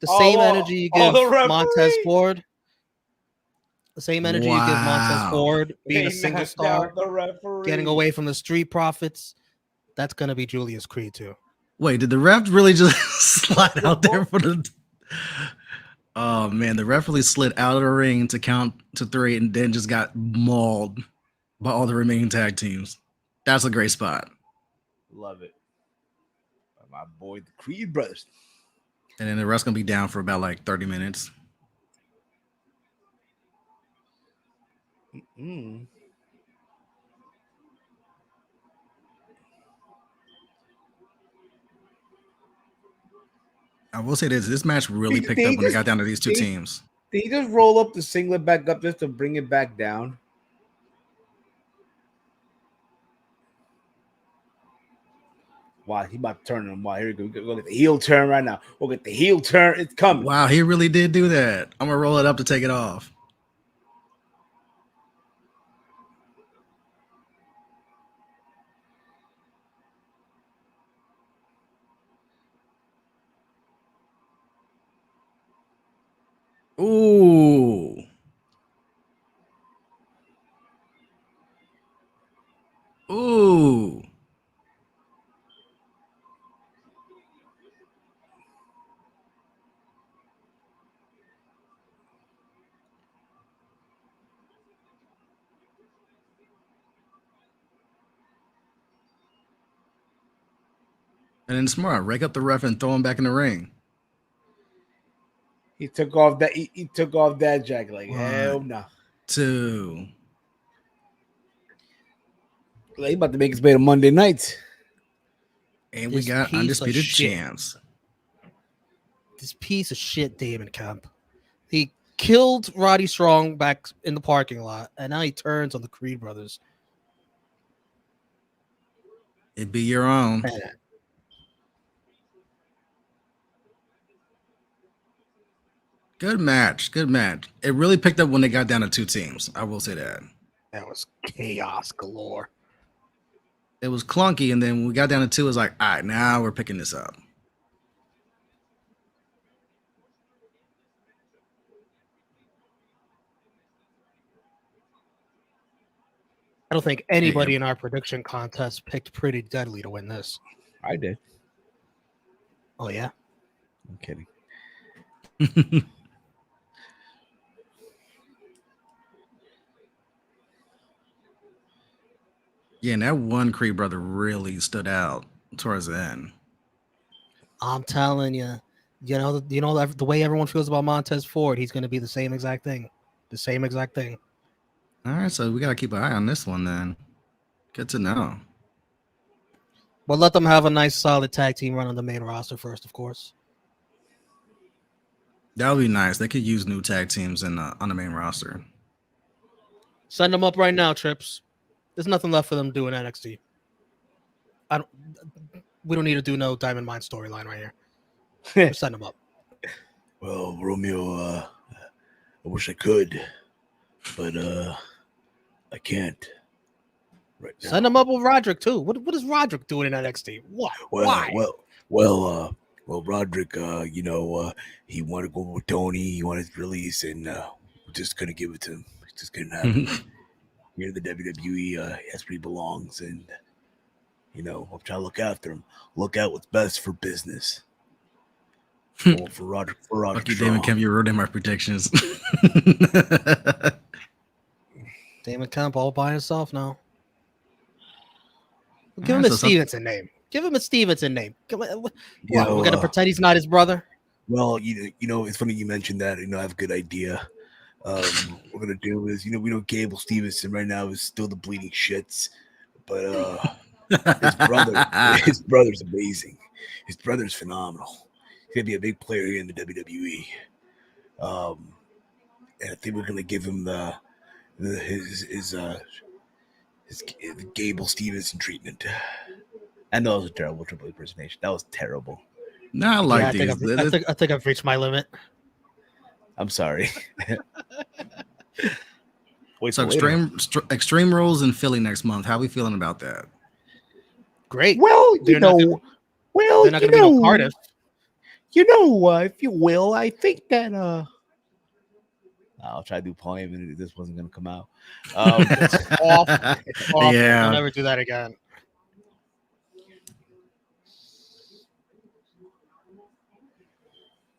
The same energy you give Montez Ford. The same energy you give Montez Ford being a single star, getting away from the Street Profits. That's going to be Julius Creed too. Wait, did the ref really just slide out there for the... Oh, man, the ref really slid out of the ring to count to 3 and then just got mauled by all the remaining tag teams. That's a great spot. Love it. My boy, the Creed brothers. And then the ref's going to be down for about like 30 minutes. I will say this match really picked up when it got down to these 2 teams. Did he just roll up the singlet back up just to bring it back down? Wow, he about to turn him. Wow, here we go. We'll get the heel turn right now. We'll get the heel turn. It's coming. Wow, he really did do that. I'm going to roll it up to take it off. And then smart, rake up the ref and throw him back in the ring. He took off that. He took off that jacket like hell no. 2. Like, he about to make his way to Monday nights. And we This got piece of undisputed shit. champs. This piece of shit, Damon Kemp. He killed Roddy Strong back in the parking lot, and now he turns on the Creed brothers. It be your own. Man. Good match. Good match. It really picked up when they got down to 2 teams. I will say that. That was chaos galore. It was clunky, and then when we got down to 2, it was like, all right, now we're picking this up. I don't think anybody in our prediction contest picked Pretty Deadly to win this. I did. Oh, yeah? I'm kidding. Yeah, and that one Creed brother really stood out towards the end. I'm telling you, the way everyone feels about Montez Ford, he's going to be the same exact thing. The same exact thing. All right, so we got to keep an eye on this one then. Good to know. But let them have a nice, solid tag team run on the main roster first, of course. That would be nice. They could use new tag teams on the main roster. Send them up right now, Trips. There's nothing left for them to do in NXT. We don't need to do no Diamond Mine storyline right here. Send them up. Well, Romeo, I wish I could, but I can't. Right now. Send them up with Roderick too. What is Roderick doing in NXT? What? Why? Well, Roderick, he wanted to go with Tony. He wanted his release, and we're just gonna give it to him. Just couldn't happen. Here in the WWE, that's where he belongs, and I'm trying to look after him. Look out what's best for business. For Roderick. Fuck you, Damon Kemp. You ruined my predictions. Damon Kemp all by himself now. Give him a Stevenson name. Give him a Stevenson name. We're gonna pretend he's not his brother. Well, it's funny you mentioned that. I have a good idea. What we're gonna do is, we know Gable Stevenson right now is still the bleeding shits, but his brother's amazing. His brother's phenomenal. He's gonna be a big player here in the WWE. And I think we're gonna give him his Gable Stevenson treatment. I know it was a terrible Triple H impersonation. That was terrible. No, I like these. I think I've reached my limit. I'm sorry. So extreme Rules in Philly next month. How are we feeling about that? Great. Well, they're not going to be no Cardiff. If you will, I think that I'll try to do poem, and this wasn't going to come out. It's awful. It's awful. Yeah. I'll never do that again.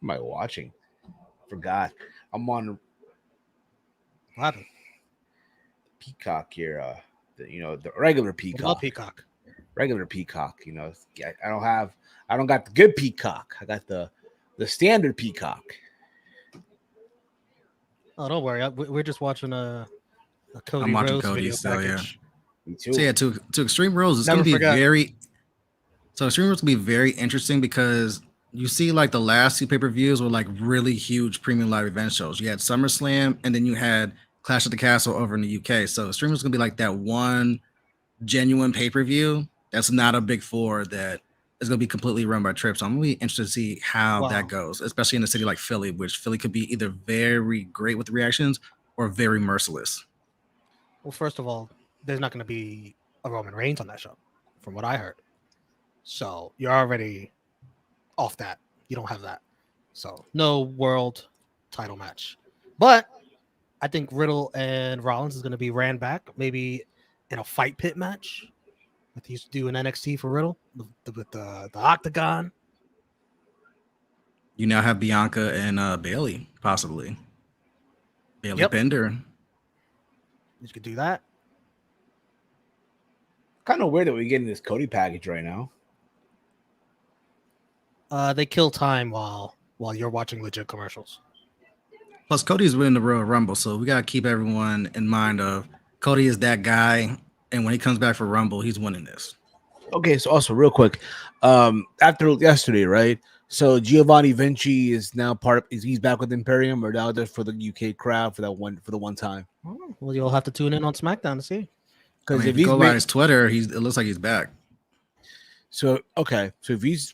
Am I watching? Forgot. I'm on What happened? Peacock here. The regular Peacock. Peacock. Regular Peacock. I don't got the good Peacock. I got the standard Peacock. Oh, don't worry. We're just watching a Cody I'm watching Rhodes Cody video still, package. Yeah. Me too. So yeah, to Extreme Rules, it's going to be Extreme Rules will be very interesting because you see like the last 2 pay-per-views were like really huge premium live event shows. You had SummerSlam and then you had Clash at the Castle over in the UK. So Extreme Rules is going to be like that one genuine pay-per-view that's not a big 4 that is going to be completely run by Trips. So I'm really interested to see how that goes, especially in a city like Philly, which Philly could be either very great with the reactions or very merciless. Well, first of all, there's not going to be a Roman Reigns on that show, from what I heard. So you're already off that. You don't have that. So no world title match. But I think Riddle and Rollins is going to be ran back, maybe in a fight pit match. Like they used to do in NXT for Riddle with the Octagon. You now have Bianca and Bailey, possibly. Bailey Bender. You could do that. Kind of weird that we're getting this Cody package right now. They kill time while you're watching legit commercials. Plus, Cody's winning the Royal Rumble, so we gotta keep everyone in mind of Cody is that guy, and when he comes back for Rumble, he's winning this. Okay, so also real quick, after yesterday, right? So Giovanni Vinci is now he's back with Imperium, or now just for the UK crowd for the one time? Oh, well, you'll have to tune in on SmackDown to see. I Because mean, if if you he's go by his Twitter, it looks like he's back. so if he's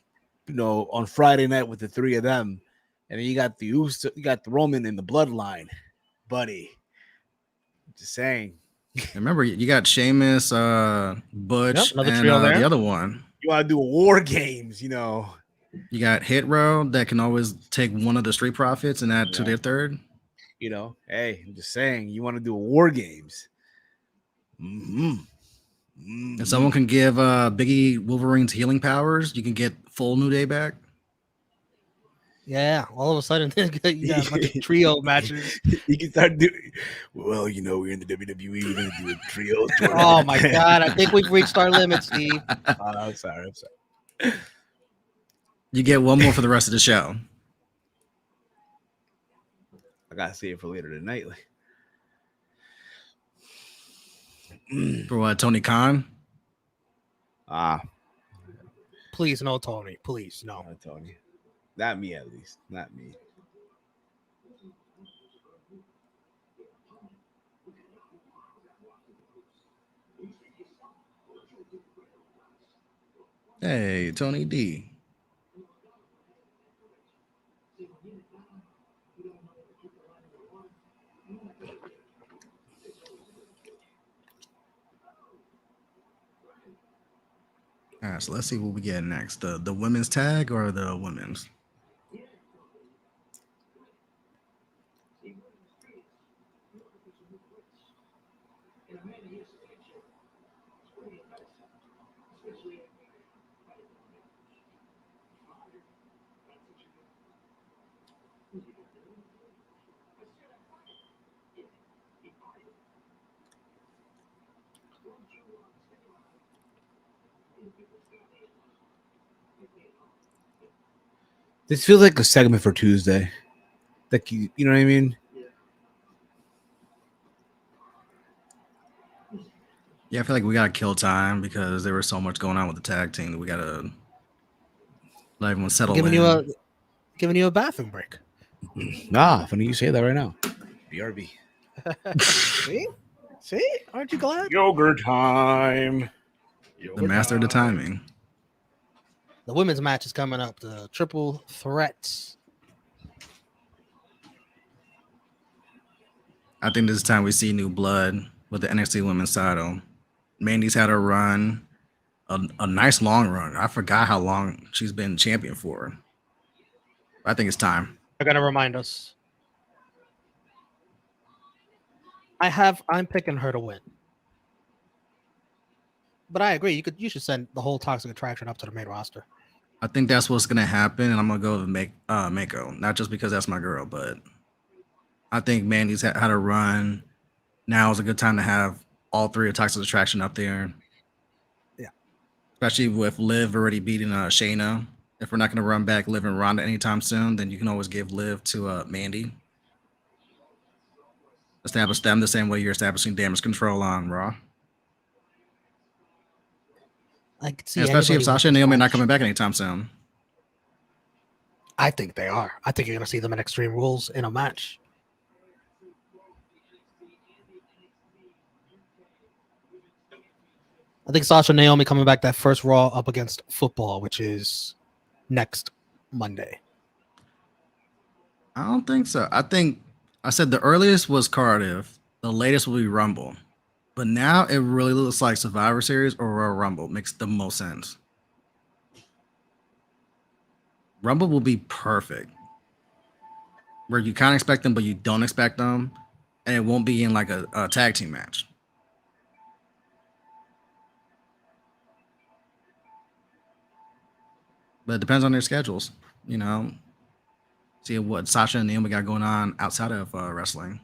on Friday night with the three of them, and then you got the Roman in the bloodline, buddy. Just saying. Remember, you got Sheamus, Butch, another and trio there. the other one. You want to do War Games, You got Hit Row that can always take one of the Street Profits and add to their third. Hey, I'm just saying, you want to do a War Games. And someone can give Biggie Wolverine's healing powers. You can get full New Day back. Yeah, all of a sudden you got a bunch of trio matches. You can start doing. Well, we're in the WWE. We're gonna do a trio. Oh my god! I think we've reached our limit, Steve. I'm sorry. You get one more for the rest of the show. I gotta see it for later tonight. For what, Tony Khan? Please, no, Tony. Please, no. Not Tony. Not me, at least. Not me. Hey, Tony D. All right, so let's see what we get next. The women's tag or the women's? This feels like a segment for Tuesday. Like you know what I mean? Yeah, I feel like we gotta kill time because there was so much going on with the tag team that we gotta let everyone settle Giving in. you a bathroom break. Funny you say that right now. BRB. See? Aren't you glad? Yogurt time. The master of the timing. The women's match is coming up. The triple threats. I think this is time we see new blood with the NXT women's title. Mandy's had a run, a nice long run. I forgot how long she's been champion for. I think it's time. They're gonna remind us. I'm picking her to win. But I agree. You should send the whole Toxic Attraction up to the main roster. I think that's what's gonna happen, and I'm gonna go with Mako. Not just because that's my girl, but I think Mandy's had a run. Now is a good time to have all three of Toxic Attraction up there. Yeah. Especially with Liv already beating Shayna. If we're not gonna run back Liv and Ronda anytime soon, then you can always give Liv to Mandy. Establish them the same way you're establishing Damage Control on Raw. I could see, especially if Sasha and Naomi are not coming back anytime soon. I think they are. I think you're going to see them in Extreme Rules in a match. I think Sasha and Naomi coming back that first Raw up against Football, which is next Monday. I don't think so. I said the earliest was Cardiff. The latest will be Rumble. But now it really looks like Survivor Series or Royal Rumble makes the most sense. Rumble will be perfect. Where you kind of expect them, but you don't expect them. And it won't be in like a tag team match. But it depends on their schedules. See what Sasha and Naomi got going on outside of wrestling.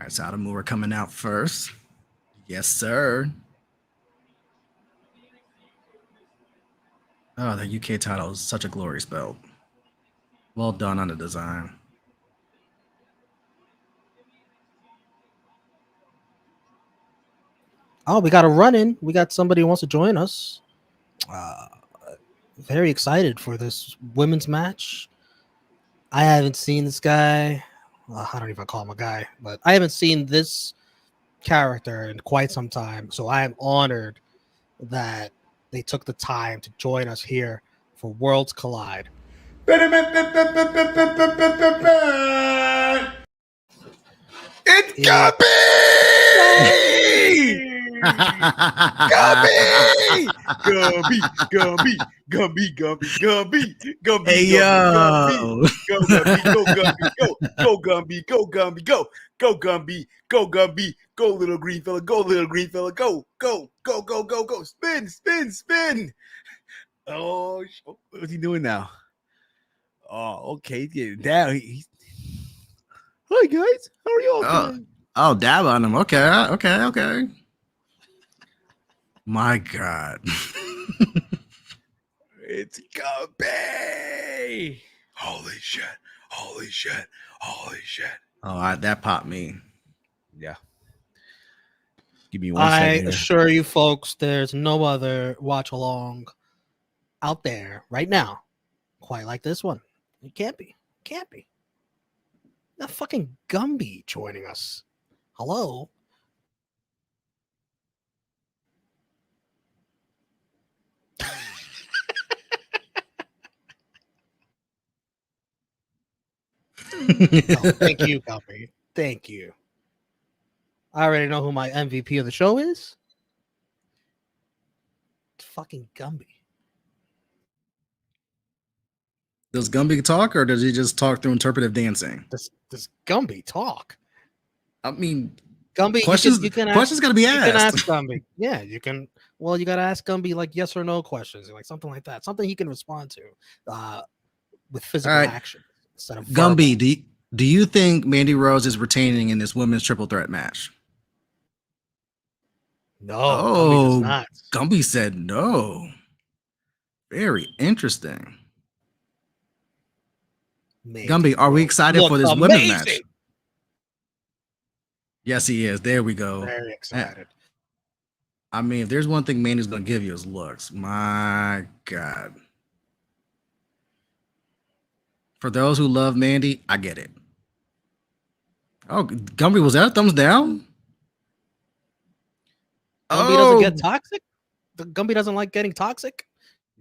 right, Satomura coming out first. Yes, sir. Oh, the UK title is such a glorious belt. Well done on the design. Oh, we got a run-in. We got somebody who wants to join us. Very excited for this women's match. I haven't seen this guy. I don't even call him a guy, but I haven't seen this character in quite some time. So I am honored that they took the time to join us here for Worlds Collide. It's Gumby! Gumby! Hey, yo. Go Gumby! Go Gumby! Go Gumby! Go Gumby! Go little green fella! Go! Spin! Oh, what's he doing now? Oh, okay, he's getting down. Hi guys, how are y'all doing? Oh, dab on him. Okay. My God. It's Gumby! Holy shit! Oh, that popped me. Yeah. Give me 1 I second here. assure you, folks, there's no other watch along out there right now quite like this one. It can't be. That fucking Gumby joining us. Hello. Thank you, Gumby. Thank you. I already know who my MVP of the show is. It's fucking Gumby. Does Gumby talk or does he just talk through interpretive dancing? Does Gumby talk? I mean, Gumby, questions got to be asked. You can ask Gumby. Yeah, you can. Well, you got to ask Gumby like yes or no questions, like something like that. Something he can respond to with physical action instead of Gumby, do you think Mandy Rose is retaining in this women's triple threat match? No, Gumby does not. Gumby said no. Very interesting. Gumby, are we excited for this women's match? Yes, he is. There we go. Very excited. I mean, if there's one thing Mandy's going to give you is looks. My God. For those who love Mandy, I get it. Oh, Gumby, was that a thumbs down? Gumby doesn't get toxic? Gumby doesn't like getting toxic?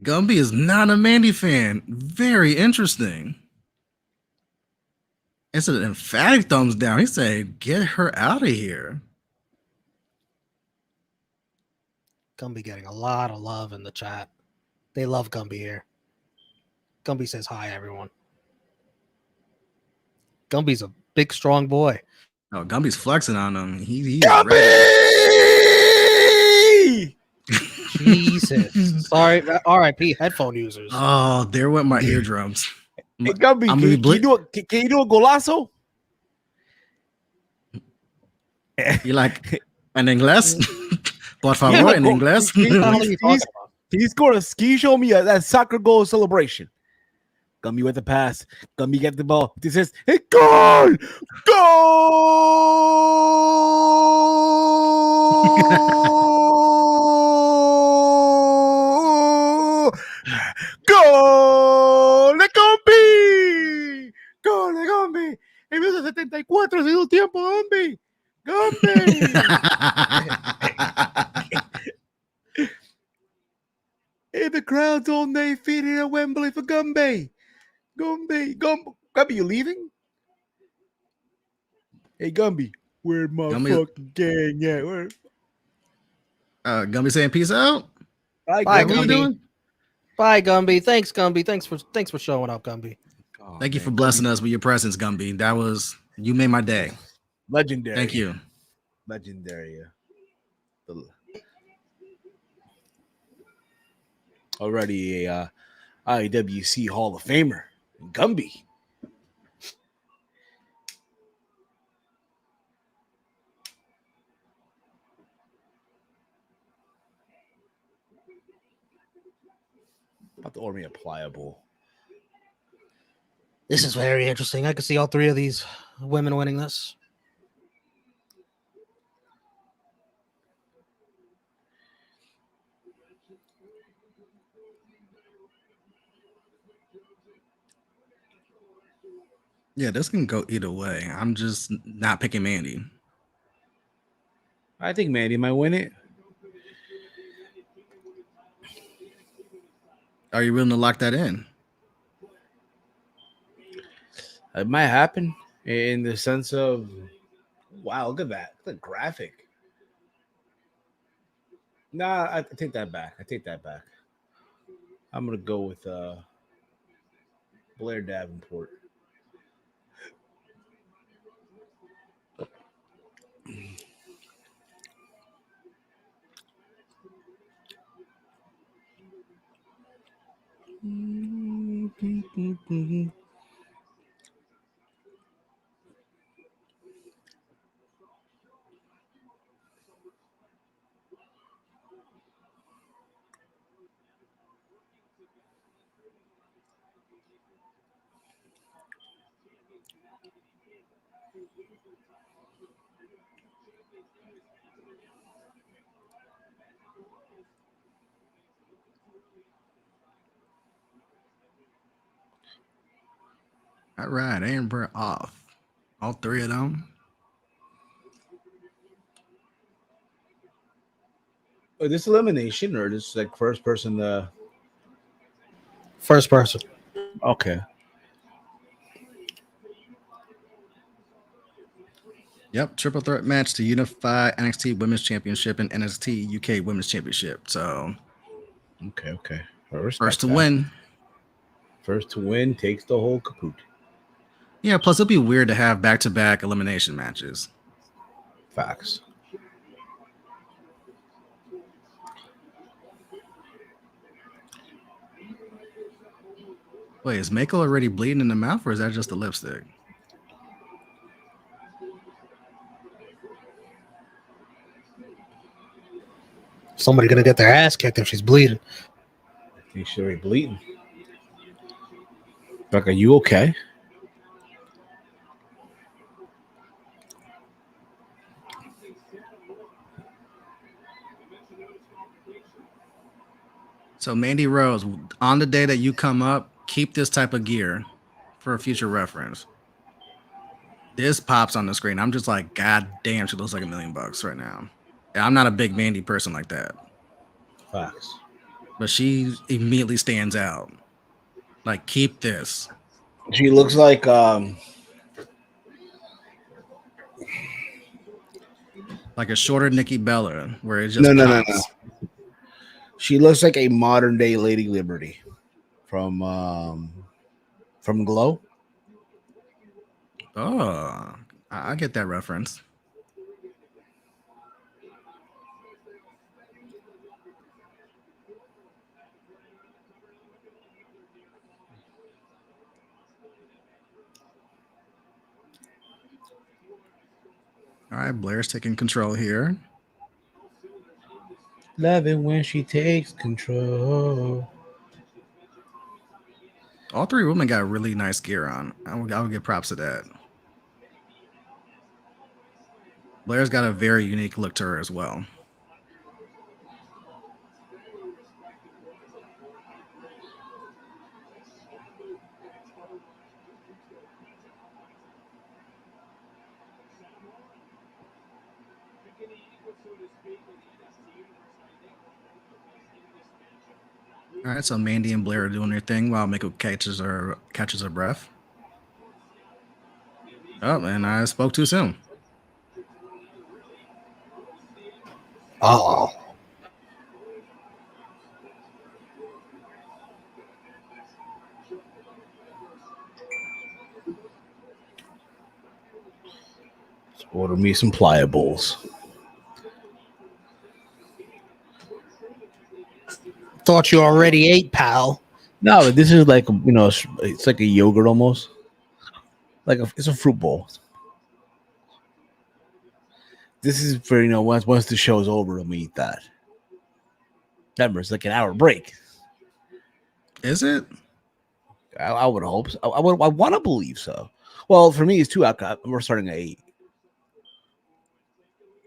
Gumby is not a Mandy fan. Very interesting. It's an emphatic thumbs down. He said, get her out of here. Gumby getting a lot of love in the chat. They love Gumby here. Gumby says hi, everyone. Gumby's a big, strong boy. Oh, Gumby's flexing on him. He's Gumby! Jesus. Sorry. RIP headphone users. Oh, there went my eardrums. Hey, Gumby, can you do a golazo? You like en inglés? Por favor, en inglés. Can you show me that soccer goal celebration? Gumby with the pass. Gumby get the ball. This is hey, goal! ¡Gol de Gumby! ¡Gol de Gumby! En 1974 segundo tiempo, Gumby. And the crowd's all night feeding at Wembley for Gumby. Gumby, you leaving? Hey, Gumby, where's my fucking gang at? Where? Gumby saying peace out. Bye, Gumby. Bye, Gumby. Thanks, Gumby. Thanks for showing up, Gumby. Oh, Thank you for blessing us with your presence, Gumby. You made my day. Legendary. Thank you. Legendary. Already a IWC Hall of Famer, Gumby. About to order me a pliable. This is very interesting. I can see all three of these women winning this. Yeah, this can go either way. I'm just not picking Mandy. I think Mandy might win it. Are you willing to lock that in? It might happen in the sense of, wow, look at that. Look at the graphic. Nah, I take that back. I'm going to go with Blair Davenport. All right, Amber off. All three of them. This elimination or this like first person? First person. Okay. Yep, triple threat match to unify NXT Women's Championship and NXT UK Women's Championship. So, Okay. first to win. First to win takes the whole capoot. Yeah, plus it'll be weird to have back-to-back elimination matches. Facts. Wait, is Mako already bleeding in the mouth, or is that just the lipstick? Somebody gonna get their ass kicked if she's bleeding. I think she's already bleeding. Like, are you okay? So, Mandy Rose, on the day that you come up, keep this type of gear for a future reference. This pops on the screen. I'm just like, God damn, she looks like $1 million right now. And I'm not a big Mandy person like that. Facts. But she immediately stands out. Like, keep this. She looks like a shorter Nikki Bella, where it just no. pops. She looks like a modern day Lady Liberty from Glow. Oh, I get that reference. All right, Blair's taking control here. Love it when she takes control. All three women got really nice gear on. I would give props to that. Blair's got a very unique look to her as well. All right, so Mandy and Blair are doing their thing while Mako catches her breath. Oh, and I spoke too soon. Oh. Let's order me some pliables. Thought you already ate, pal. No, but this is like, it's like a yogurt almost. It's a fruit bowl. This is for, once the show's over, I'm gonna eat that. Remember, it's like an hour break. Is it? I would hope so. I want to believe so. Well, for me, it's 2. We're starting at 8.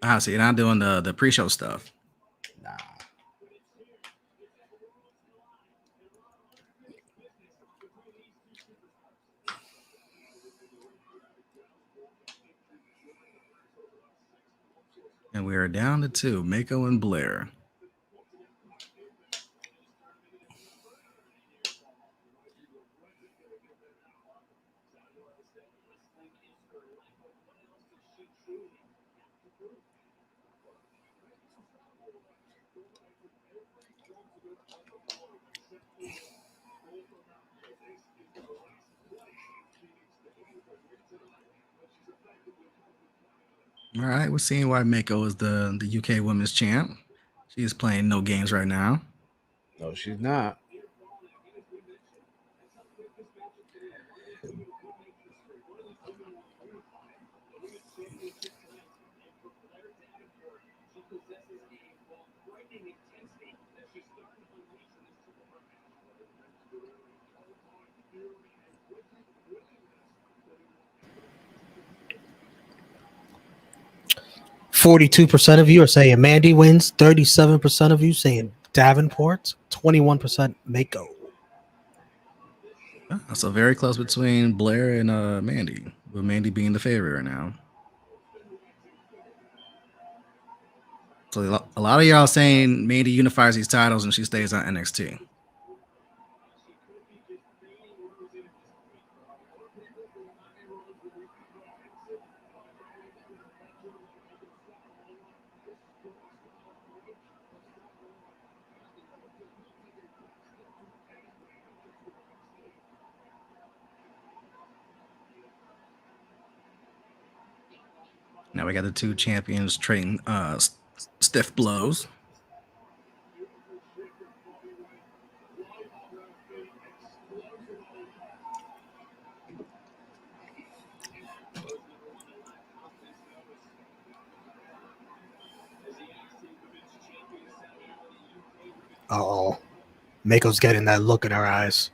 I see. You're not doing the pre-show stuff. Nah. And we are down to 2, Mako and Blair. All right, we're seeing why Mako is the UK Women's Champ. She is playing no games right now. No, she's not. %42 of you are saying Mandy wins. 37% of you saying Davenport. 21% Mako. So very close between Blair and Mandy, with Mandy being the favorite right now. So a lot of y'all saying Mandy unifies these titles and she stays on NXT. Now we got the 2 champions trading stiff blows. Uh-oh. Mako's getting that look in her eyes.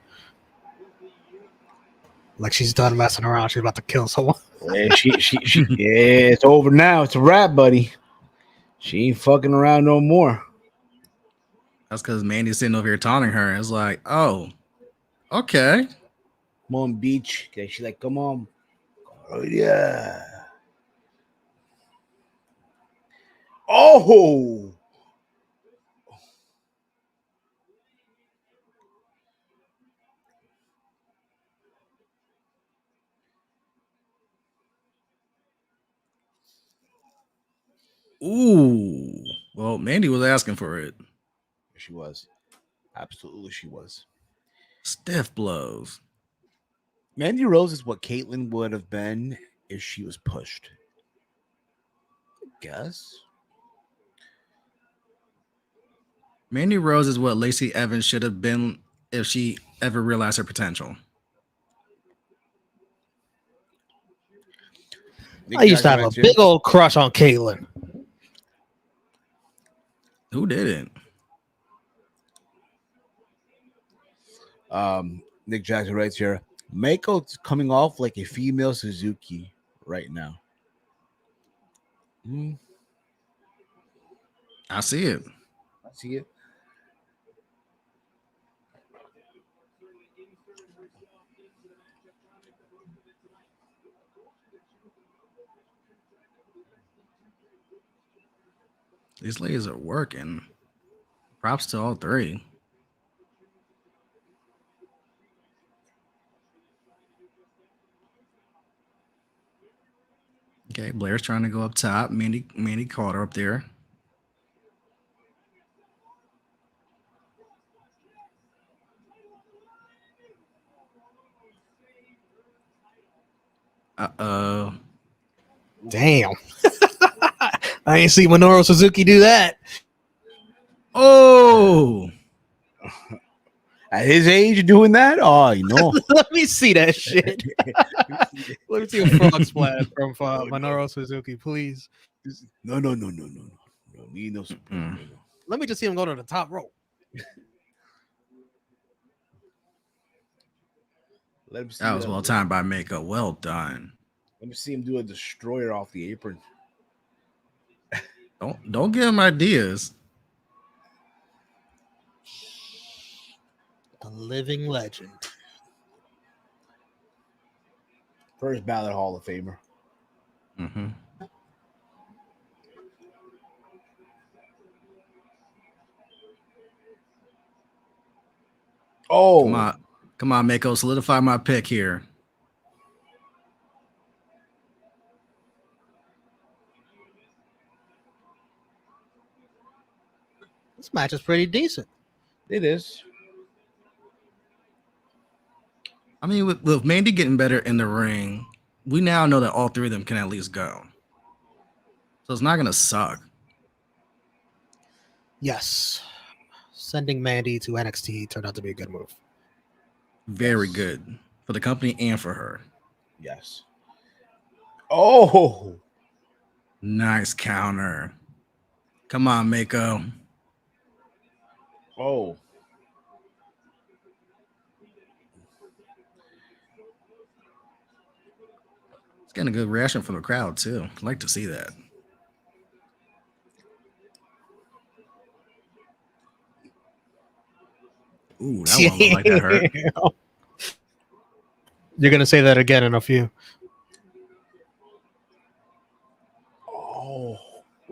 Like she's done messing around. She's about to kill someone. Yeah, yeah, it's over now. It's a wrap, buddy. She ain't fucking around no more. That's because Mandy's sitting over here taunting her. It's like, oh, okay. Come on, beach. Okay, she's like, come on. Oh, yeah. Oh. Ooh. Well, Mandy was asking for it. She was. Absolutely, she was. Stiff blows. Mandy Rose is what Caitlyn would have been if she was pushed. I guess. Mandy Rose is what Lacey Evans should have been if she ever realized her potential. I used to have a big old crush on Caitlyn. Who didn't? Nick Jackson writes here, Mako's coming off like a female Suzuki right now. I see it. I see it. These ladies are working. Props to all 3. Okay, Blair's trying to go up top. Mandy caught her up there. Uh-oh. Damn. I ain't seen Minoru Suzuki do that. Oh! At his age, doing that? Oh, you know. Let me see that shit. Let me see a frog splash from Minoru Suzuki, please. No. No, need no support. Let me just see him go to the top rope. Let him see. That was well timed by Mako. Well done. Let me see him do a destroyer off the apron. Don't give him ideas. The living legend. First ballot Hall of Famer. Mm-hmm. Oh, come on, Mako. Solidify my pick here. This match is pretty decent. It is. I mean, with Mandy getting better in the ring, we now know that all three of them can at least go. So it's not going to suck. Yes. Sending Mandy to NXT turned out to be a good move. Very good for the company and for her. Yes. Oh, nice counter. Come on, Mako. Oh. It's getting a good reaction from the crowd, too. I'd like to see that. Ooh, that one looked like that hurt. You're going to say that again in a few. Oh.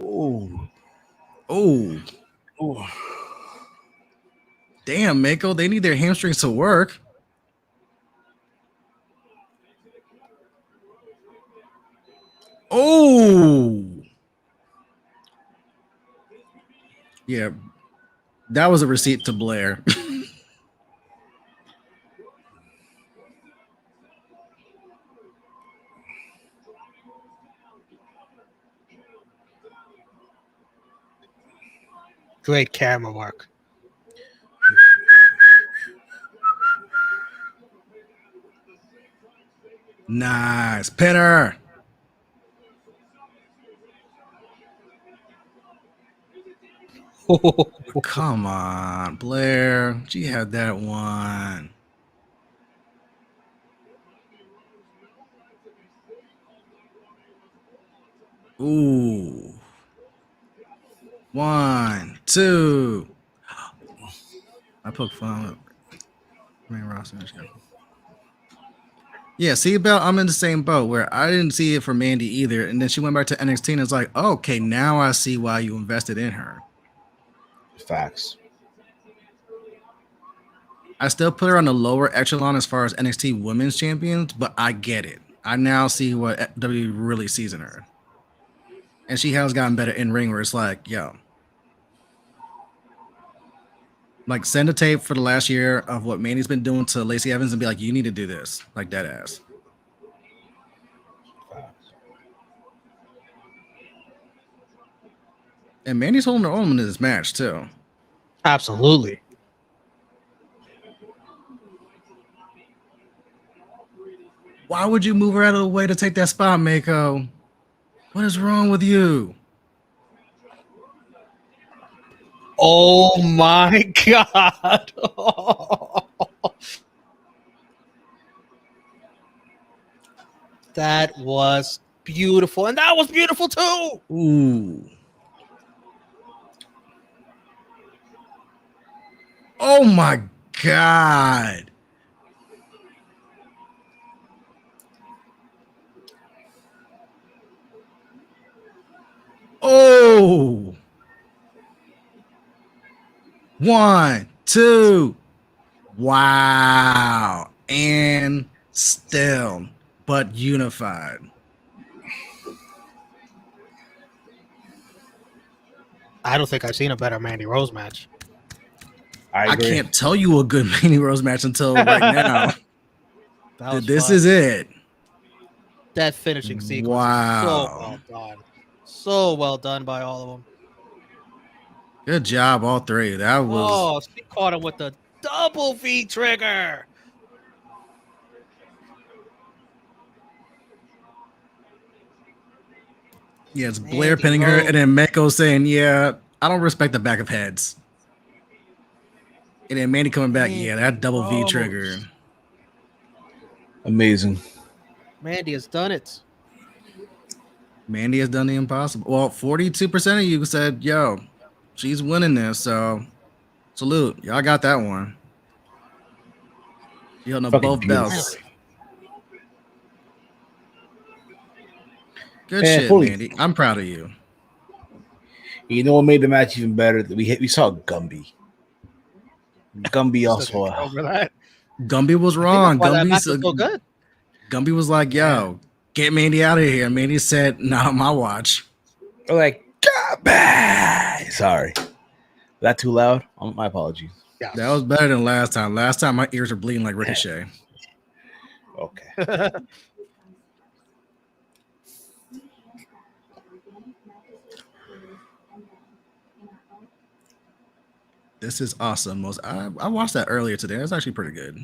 Oh. Oh. Oh. Damn, Mako, they need their hamstrings to work. Oh. Yeah. That was a receipt to Blair. Great camera work. Nice. Pinner. Come on, Blair. She had that one. Ooh. 1, 2. I poked fun. Yeah, see about I'm in the same boat where I didn't see it for Mandy either, and then she went back to NXT and it's like, okay, now I see why you invested in her. Facts. I still put her on the lower echelon as far as NXT Women's Champions, but I get it. I now see what WWE really sees in her, and she has gotten better in ring. Where it's like, yo, like send a tape for the last year of what Mandy's been doing to Lacey Evans and be like, you need to do this, like that ass. And Mandy's holding her own in this match too. Absolutely. Why would you move her out of the way to take that spot, Mako? What is wrong with you? Oh my God. That was beautiful. And that was beautiful too. Ooh. Oh my God. Oh. 1, 2. Wow. And still, but unified. I don't think I've seen a better Mandy Rose match. I can't tell you a good Mandy Rose match until right now. This fun. is it. That finishing sequence wow. was so well done. So well done by all of them. Good job, all three. That was. Oh, she caught him with the double V trigger. Yeah, it's Blair pinning her, and then Mako saying, yeah, I don't respect the back of heads. And then Mandy coming back, yeah, that double V trigger. Amazing. Mandy has done it. Mandy has done the impossible. Well, 42% of you said, yo, she's winning this. So salute. Y'all got that one. You don't know Fucking both beautiful. belts. Good Man, shit, holy- Mandy. I'm proud of you. You know what made the match even better? We saw Gumby. Gumby also. Over that. Gumby was I think wrong. that's why that match was so good. Gumby was like, yo, get Mandy out of here. Mandy said, not on my watch. Like, Gumby! Sorry. Was that too loud? My apologies. Yes. That was better than last time. Last time my ears were bleeding like Ricochet. Okay. This is awesome. I watched that earlier today. It's actually pretty good.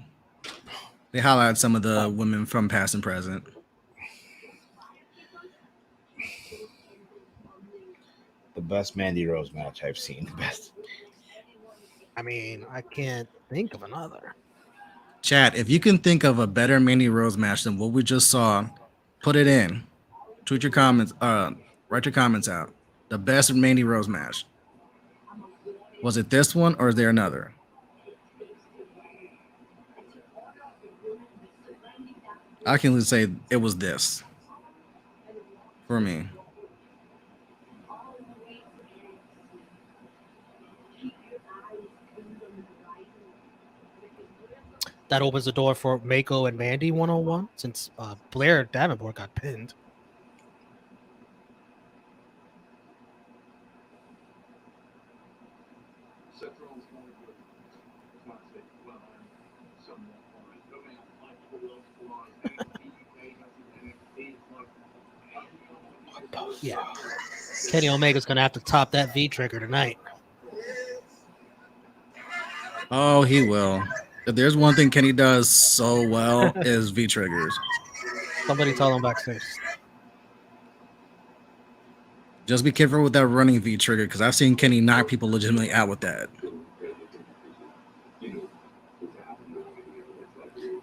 They highlight some of the women from past and present. The best Mandy Rose match I've seen. The best. I mean, I can't think of another. Chat, if you can think of a better Mandy Rose match than what we just saw, put it in. Tweet your comments. Write your comments out. The best Mandy Rose match. Was it this one or is there another? I can say it was this for me. That opens the door for Mako and Mandy 101 since Blair Davenport got pinned. Yeah. Kenny Omega's going to have to top that V trigger tonight. Oh, he will. If there's one thing Kenny does so well is V triggers. Somebody tell him backstage. Just be careful with that running V trigger because I've seen Kenny knock people legitimately out with that.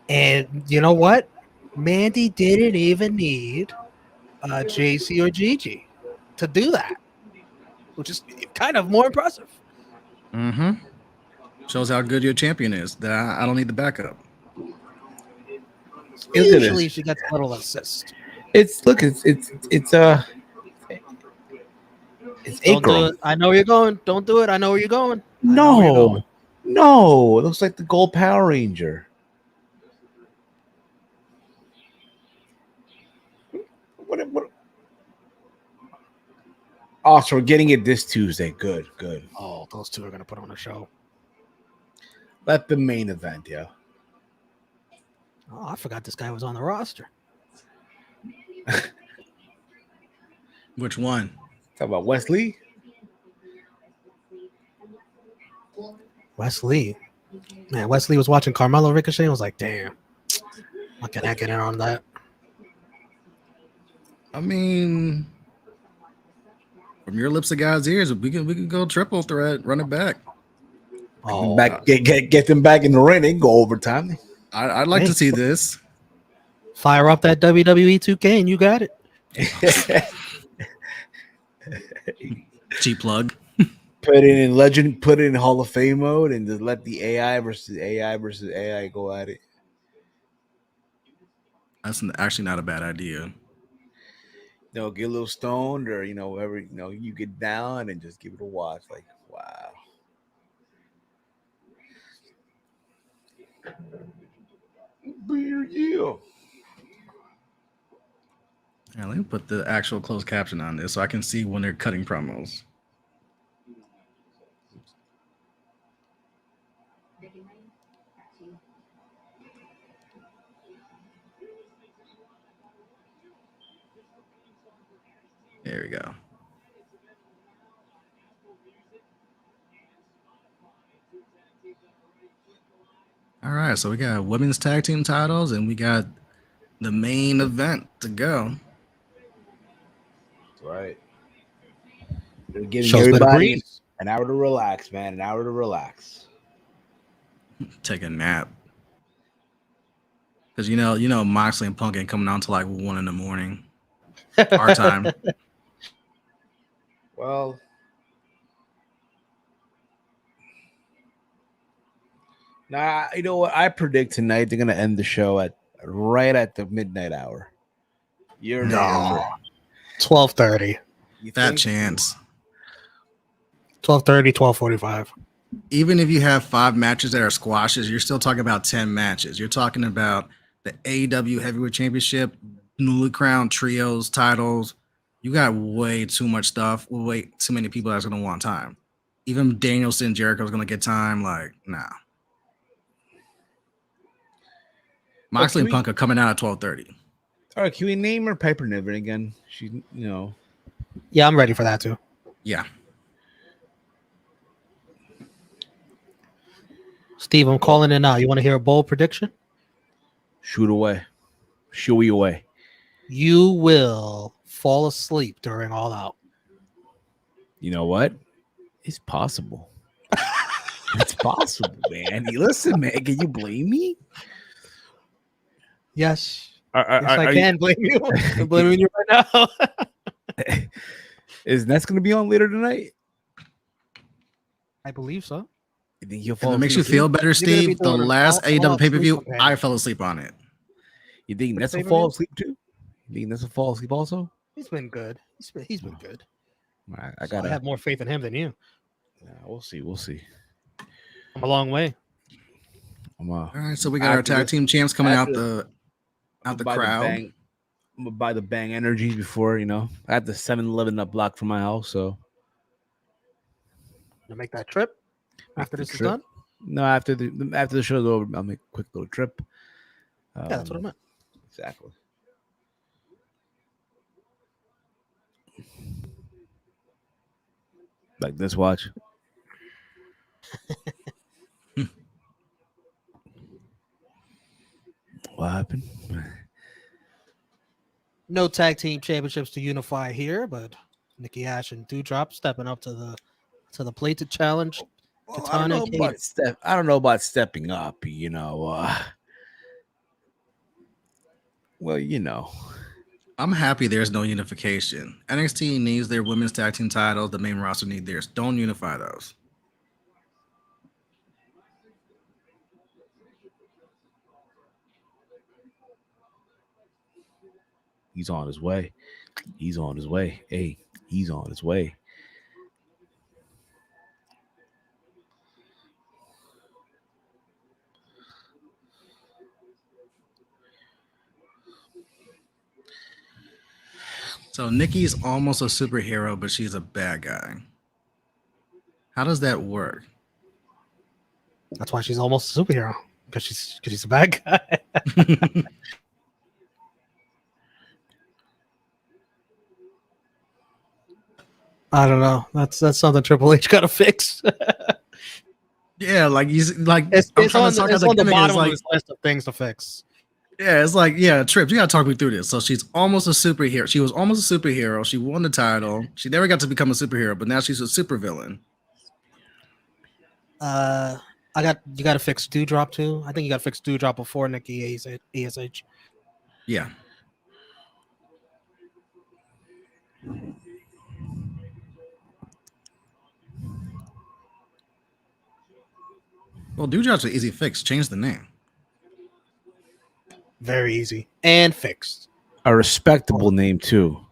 And you know what? Mandy didn't even need JC or Gigi to do that, which is kind of more impressive. Mm-hmm. Shows how good your champion is. That I don't need the backup. Usually she gets a little assist. It's Don't do it. I know where you're going. Don't do it. I know where you're going. No, it looks like the Gold Power Ranger. What? Oh, so we're getting it this Tuesday. Good. Oh, those two are going to put on a show. Let the main event, yeah. Oh, I forgot this guy was on the roster. Which one? Talk about Wesley. Wesley. Man, Wesley was watching Carmelo Ricochet and was like, damn, how can I get in on that? I mean, from your lips to God's ears, we can go triple threat, run it back. Oh, Get them back in the ring. They can go overtime. I'd like to see this. Fire up that WWE 2K and you got it. Cheap plug. Put it in Legend, put it in Hall of Fame mode, and just let the AI versus AI go at it. That's actually not a bad idea. Get a little stoned, or whatever you get down, and just give it a watch. Like, wow. Beer, yeah. Yeah, let me put the actual closed caption on this so I can see when they're cutting promos. There we go. All right, so we got women's tag team titles and we got the main event to go. That's right. They're giving everybody an hour to relax, man. An hour to relax. Take a nap. Because you know, Moxley and Punk ain't coming out until like 1 a.m. our time. Well, nah, you know what? I predict tonight they're gonna end the show right at the midnight hour. You're No. 12:30. That chance. 12:30, 12:45. Even if you have 5 matches that are squashes, you're still talking about 10 matches. You're talking about the AEW Heavyweight Championship, newly crowned trios, titles. You got way too much stuff. Way too many people that's going to want time. Even Danielson, Jericho's going to get time. Like, nah. Moxley and Punk are coming out at 12:30. All right, can we name her Piper Niven again? She, Yeah, I'm ready for that too. Yeah. Steve, I'm calling in now. You want to hear a bold prediction? Shoot away. Shoo you away. You will fall asleep during All Out. You know what? It's possible. It's possible, man. Listen, man, can you blame me? Yes. I can blame you. I'm blaming you right now. Is Ness going to be on later tonight? I believe so. You think he'll If fall it makes you asleep feel too? better, Steve, the last AEW pay-per-view, I fell asleep on it. You think Ness will fall asleep too? You think Ness will fall asleep also? He's been good. He's been good. I have more faith in him than you. Yeah, we'll see. We'll see. I'm a long way. All right, so we got our tag team champs coming out the crowd. I'm gonna buy the Bang Energy before, I have the 7-Eleven up block from my house, so to make that trip after this is done. No, after the show's over, I'll make a quick little trip. Yeah, that's what I meant. Exactly. Like this watch. What happened? No tag team championships to unify here, but Nikki Ash and Doudrop stepping up to the plate to challenge Katana and Katie. I don't know about stepping up, I'm happy there's no unification. NXT needs their women's tag team titles. The main roster need theirs. Don't unify those. He's on his way. He's on his way. Hey, he's on his way. So Nikki's almost a superhero, but she's a bad guy. How does that work? That's why she's almost a superhero, because she's a bad guy. I don't know. That's something Triple H got to fix. Yeah, like it's on the bottom of his list of things to fix. Yeah, it's like, yeah, Trips, you gotta talk me through this. So she's almost a superhero. She was almost a superhero. She won the title. She never got to become a superhero, but now she's a supervillain. You got to fix Doudrop too. I think you got to fix Doudrop before Nikki ASH. Yeah. Well, Doudrop's an easy fix. Change the name. Very easy and fixed. A respectable name too.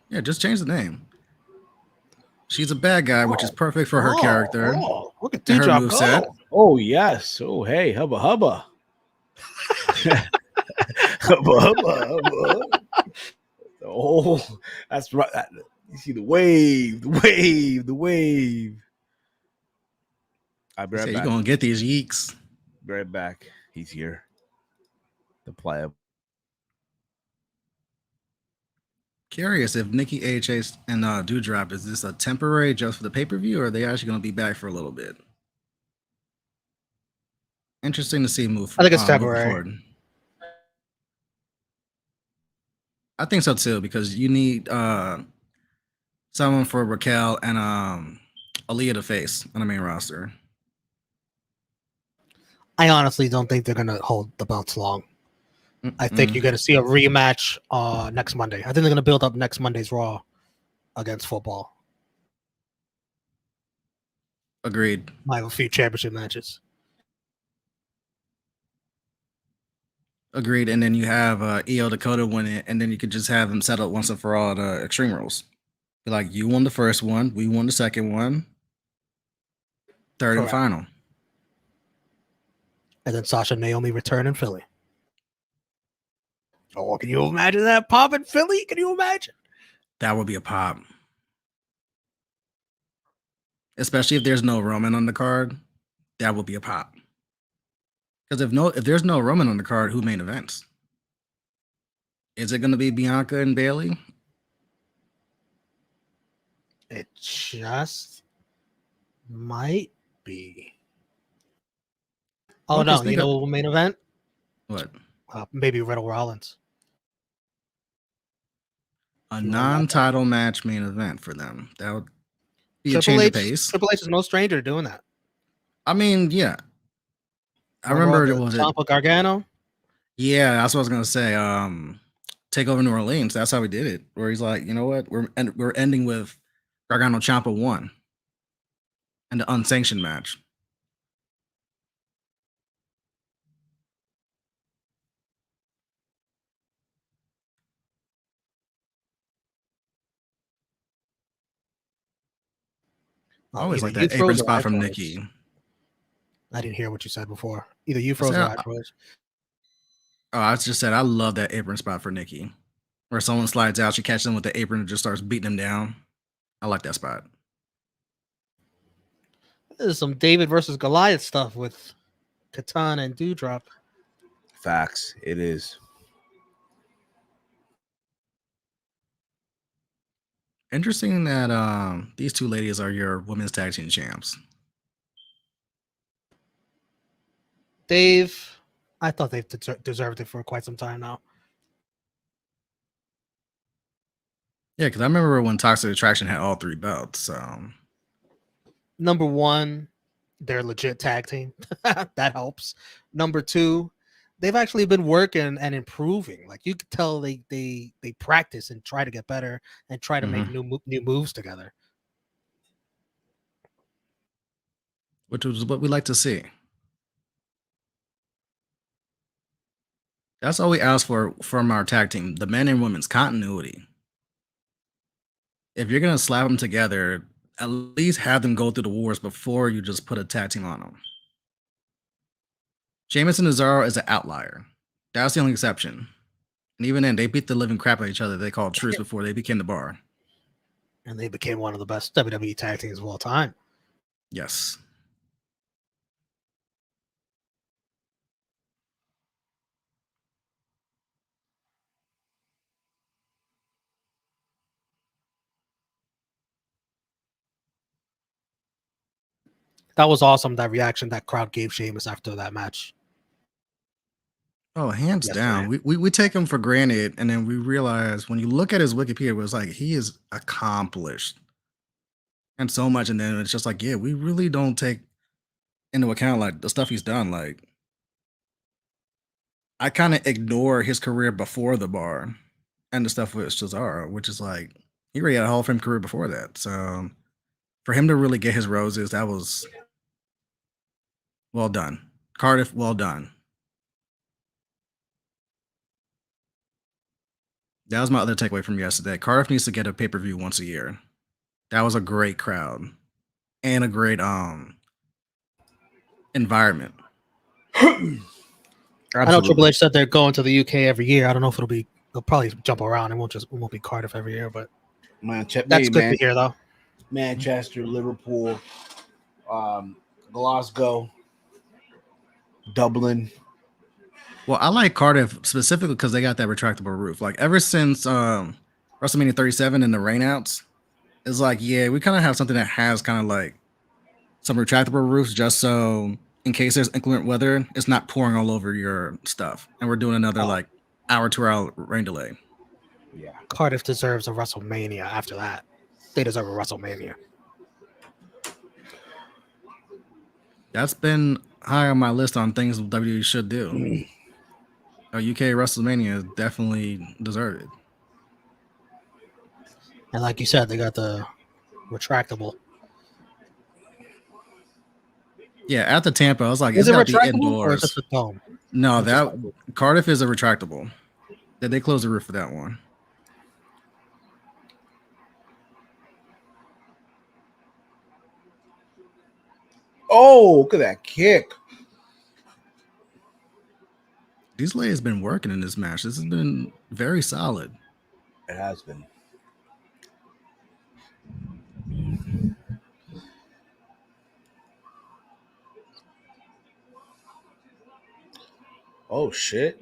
Yeah, just change the name. She's a bad guy, which is perfect for her character. Look at her moveset. Oh yes. Oh hey, hubba hubba. hubba. Oh, that's right. You see the wave. I'll be right back. You're gonna get these yeeks. Be right back. He's here. The player. Curious if Nikki AHA and Doudrop, is this a temporary just for the pay-per-view, or are they actually going to be back for a little bit? Interesting to see move. I think it's temporary. Forward. I think so too, because you need someone for Raquel and Aaliyah to face on the main roster. I honestly don't think they're going to hold the belts long. I think you're going to see a rematch next Monday. I think they're going to build up next Monday's Raw against football. Agreed. Might have a few championship matches. Agreed. And then you have EO Dakota win it, and then you could just have them settle once and for all at Extreme Rules. Be like, you won the first one, we won the second one, third and final. And then Sasha and Naomi return in Philly. Oh, can you imagine that pop in Philly? Can you imagine? That would be a pop. Especially if there's no Roman on the card, that would be a pop. Because if there's no Roman on the card, who main events? Is it going to be Bianca and Bayley? It just might be. Oh, no. You know what main event? What? Maybe Riddle Rollins. A non-title match main event for them. That would be a change of pace. Triple H is no stranger to doing that. I mean, yeah. I remember it was Ciampa Gargano. Yeah, that's what I was gonna say. Take over New Orleans. That's how we did it. Where he's like, you know what? We're ending with Gargano Ciampa 1 and the unsanctioned match. I always like that apron spot from Nikki. I didn't hear what you said before. Either you froze or I froze. Oh, I just said I love that apron spot for Nikki. Where someone slides out, she catches them with the apron and just starts beating them down. I like that spot. This is some David versus Goliath stuff with Katana and Doudrop. Facts. It is. Interesting that these two ladies are your women's tag team champs. Dave, I thought they've deserved it for quite some time now. Yeah, because I remember when Toxic Attraction had all 3 belts. Number 1, they're legit tag team. That helps. Number 2, they've actually been working and improving. Like you could tell they practice and try to get better and try to make new moves together. Which was what we like to see. That's all we ask for from our tag team, the men and women's continuity. If you're going to slap them together, at least have them go through the wars before you just put a tag team on them. Sheamus and Cesaro is an outlier. That's the only exception. And even then, they beat the living crap out of each other. They called truce before they became the Bar. And they became one of the best WWE tag teams of all time. Yes. That was awesome, that reaction that crowd gave Sheamus after that match. Oh, hands down. We take him for granted, and then we realize when you look at his Wikipedia, it was like he is accomplished and so much, and then it's just like, yeah, we really don't take into account like the stuff he's done. Like, I kind of ignore his career before the Bar and the stuff with Cesaro, which is like he already had a Hall of Fame career before that. So for him to really get his roses, that was well done. Cardiff, well done. That was my other takeaway from yesterday. Cardiff needs to get a pay-per-view once a year. That was a great crowd and a great environment. I know Triple H said they're going to the UK every year. I don't know if they'll probably jump around. It won't be Cardiff every year, but that's good to hear though. Manchester, Liverpool, Glasgow, Dublin. Well, I like Cardiff specifically because they got that retractable roof. Like ever since WrestleMania 37 and the rainouts, it's like, yeah, we kind of have something that has kind of like some retractable roofs just so in case there's inclement weather, it's not pouring all over your stuff. And we're doing another like hour, 2 hour rain delay. Yeah. Cardiff deserves a WrestleMania after that. They deserve a WrestleMania. That's been high on my list on things WWE should do. UK WrestleMania definitely deserved it. And like you said, they got the retractable. Yeah, at the Tampa, I was like, Is it's it got to be retractable or is indoors. it a dome? No, Which that is- Cardiff is a retractable. Did they close the roof for that one? Oh, look at that kick. These ladies been working in this match. This has been very solid. It has been. Oh shit.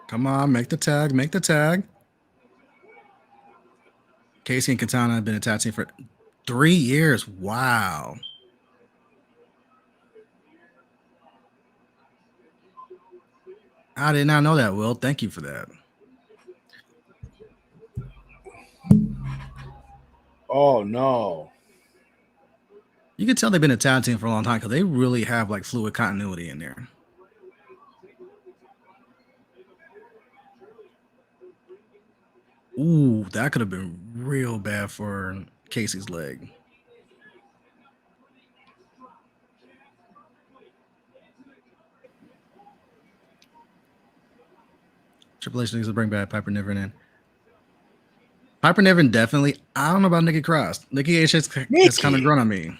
Come on, make the tag, make the tag. Casey and Katana have been attaching for 3 years. Wow. I did not know that, Will. Thank you for that. Oh no. You can tell they've been a tag team for a long time because they really have like fluid continuity in there. Ooh, that could have been real bad for Casey's leg. Triple H needs to bring back Piper Niven in. Piper Niven definitely. I don't know about Nikki Cross. Nikki H has kind of grown on me.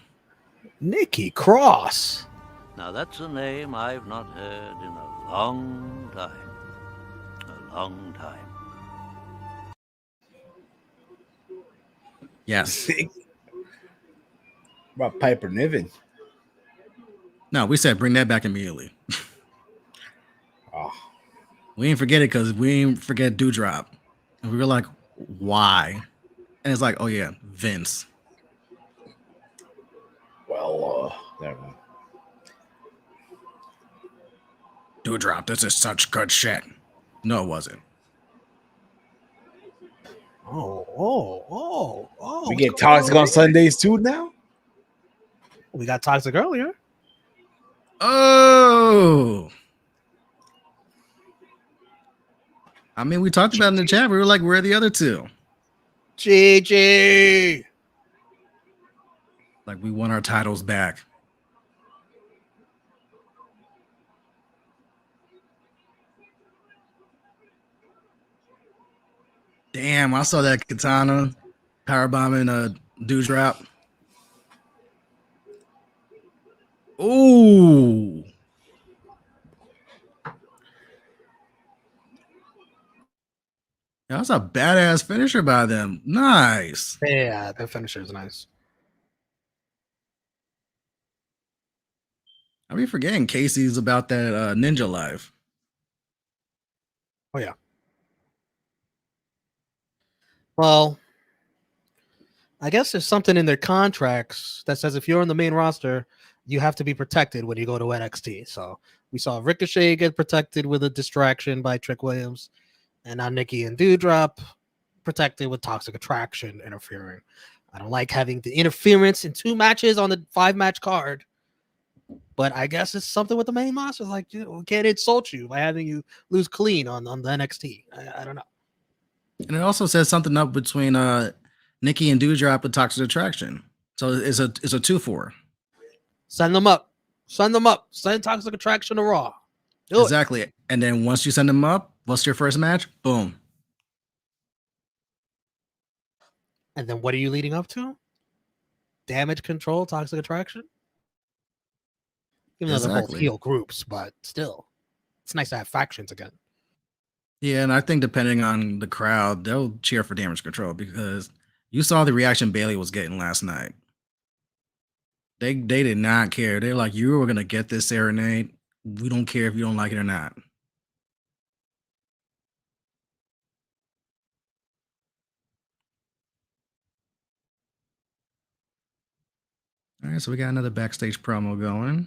Nikki Cross. Now that's a name I've not heard in a long time. A long time. Yes. About Piper Niven. No, we said bring that back immediately. Oh. We didn't forget it because we didn't forget Dewdrop. And we were like, why? And it's like, oh yeah, Vince. Well, never mind. Dewdrop, this is such good shit. No, it wasn't. Oh. We get toxic on Sundays too now? We got toxic earlier. Oh. I mean, we talked about it in the chat. We were like, where are the other two? GG. Like, we want our titles back. Damn, I saw that Katana powerbombing a Dewdrop. Ooh. That's a badass finisher by them. Nice. Yeah, that finisher is nice. I be forgetting Casey's about that ninja life. Oh, yeah. Well, I guess there's something in their contracts that says if you're on the main roster, you have to be protected when you go to NXT. So we saw Ricochet get protected with a distraction by Trick Williams, and now Nikki and Dewdrop protected with Toxic Attraction interfering. I don't like having the interference in 2 matches on the 5-match card, but I guess it's something with the main roster. Like, we can't insult you by having you lose clean on the NXT. I don't know. And it also says something up between Nikki and Dewdrop with Toxic Attraction. So it's a 2-4. Send them up. Send Toxic Attraction to Raw. Do exactly. it. And then once you send them up, what's your first match? Boom. And then what are you leading up to? Damage Control, Toxic Attraction? Even though they're both heel groups, but still, it's nice to have factions again. Yeah, and I think depending on the crowd, they'll cheer for Damage Control because you saw the reaction Bailey was getting last night. They did not care. They're like, you were going to get this serenade. We don't care if you don't like it or not. All right, so we got another backstage promo going.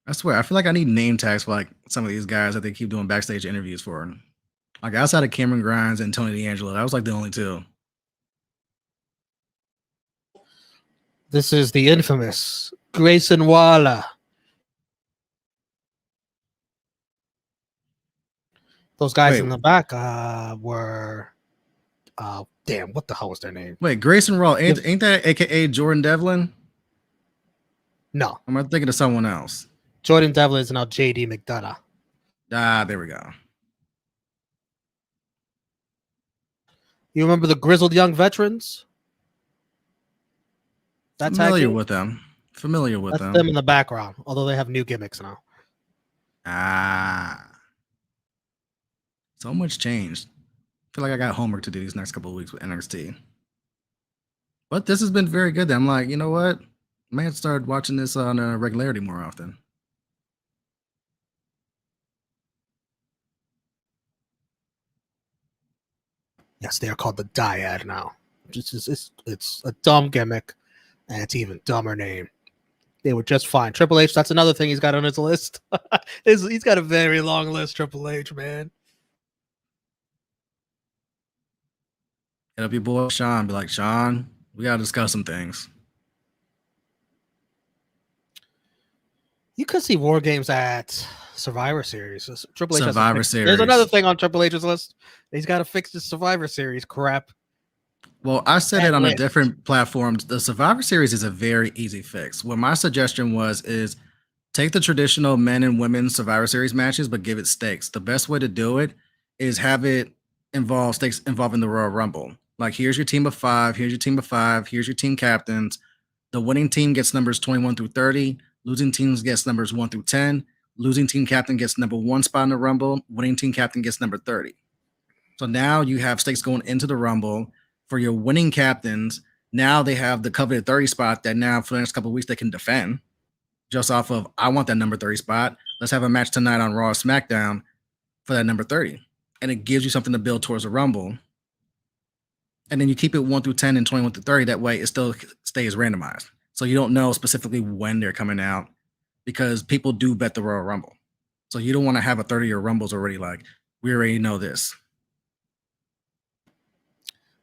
I swear, I feel like I need name tags for like some of these guys that they keep doing backstage interviews for. Like outside of Cameron Grimes and Tony D'Angelo, that was like the only two. This is the infamous Grayson Waller. Those guys Wait. in the back were damn, what the hell was their name? Wait, Grayson Raw, ain't that AKA Jordan Devlin? No, Am I thinking of someone else? Jordan Devlin is now JD McDonough. Ah, there we go. You remember the grizzled young veterans? That's Familiar with them. That's them in the background, although they have new gimmicks now. Ah. So much changed. I feel like I got homework to do these next couple of weeks with NXT. But this has been very good. I'm like, you know what? I may have to start watching this on a regularity more often. Yes, they are called the Dyad now. It's a dumb gimmick, and it's even dumber name. They were just fine. Triple H, that's another thing he's got on his list. He's got a very long list, Triple H, man. Hit up your boy Sean. Be like, Sean, we gotta discuss some things. You could see War Games at Survivor Series. Triple H Survivor Series. There's another thing on Triple H's list. He's got to fix the Survivor Series crap. Well, I said it on a different platform. The Survivor Series is a very easy fix. What my suggestion is take the traditional men and women Survivor Series matches, but give it stakes. The best way to do it is have it involve stakes involving the Royal Rumble. Like, here's your team of 5, here's your team of 5, here's your team captains. The winning team gets numbers 21 through 30. Losing teams gets numbers 1 through 10. Losing team captain gets number 1 spot in the Rumble. Winning team captain gets number 30. So now you have stakes going into the Rumble. For your winning captains, now they have the coveted 30 spot that now for the next couple of weeks they can defend just off of, I want that number 30 spot. Let's have a match tonight on Raw or SmackDown for that number 30. And it gives you something to build towards a Rumble. And then you keep it 1 through 10 and 21 through 30. That way it still stays randomized. So you don't know specifically when they're coming out because people do bet the Royal Rumble. So you don't want to have a 30-year Rumbles already like, we already know this.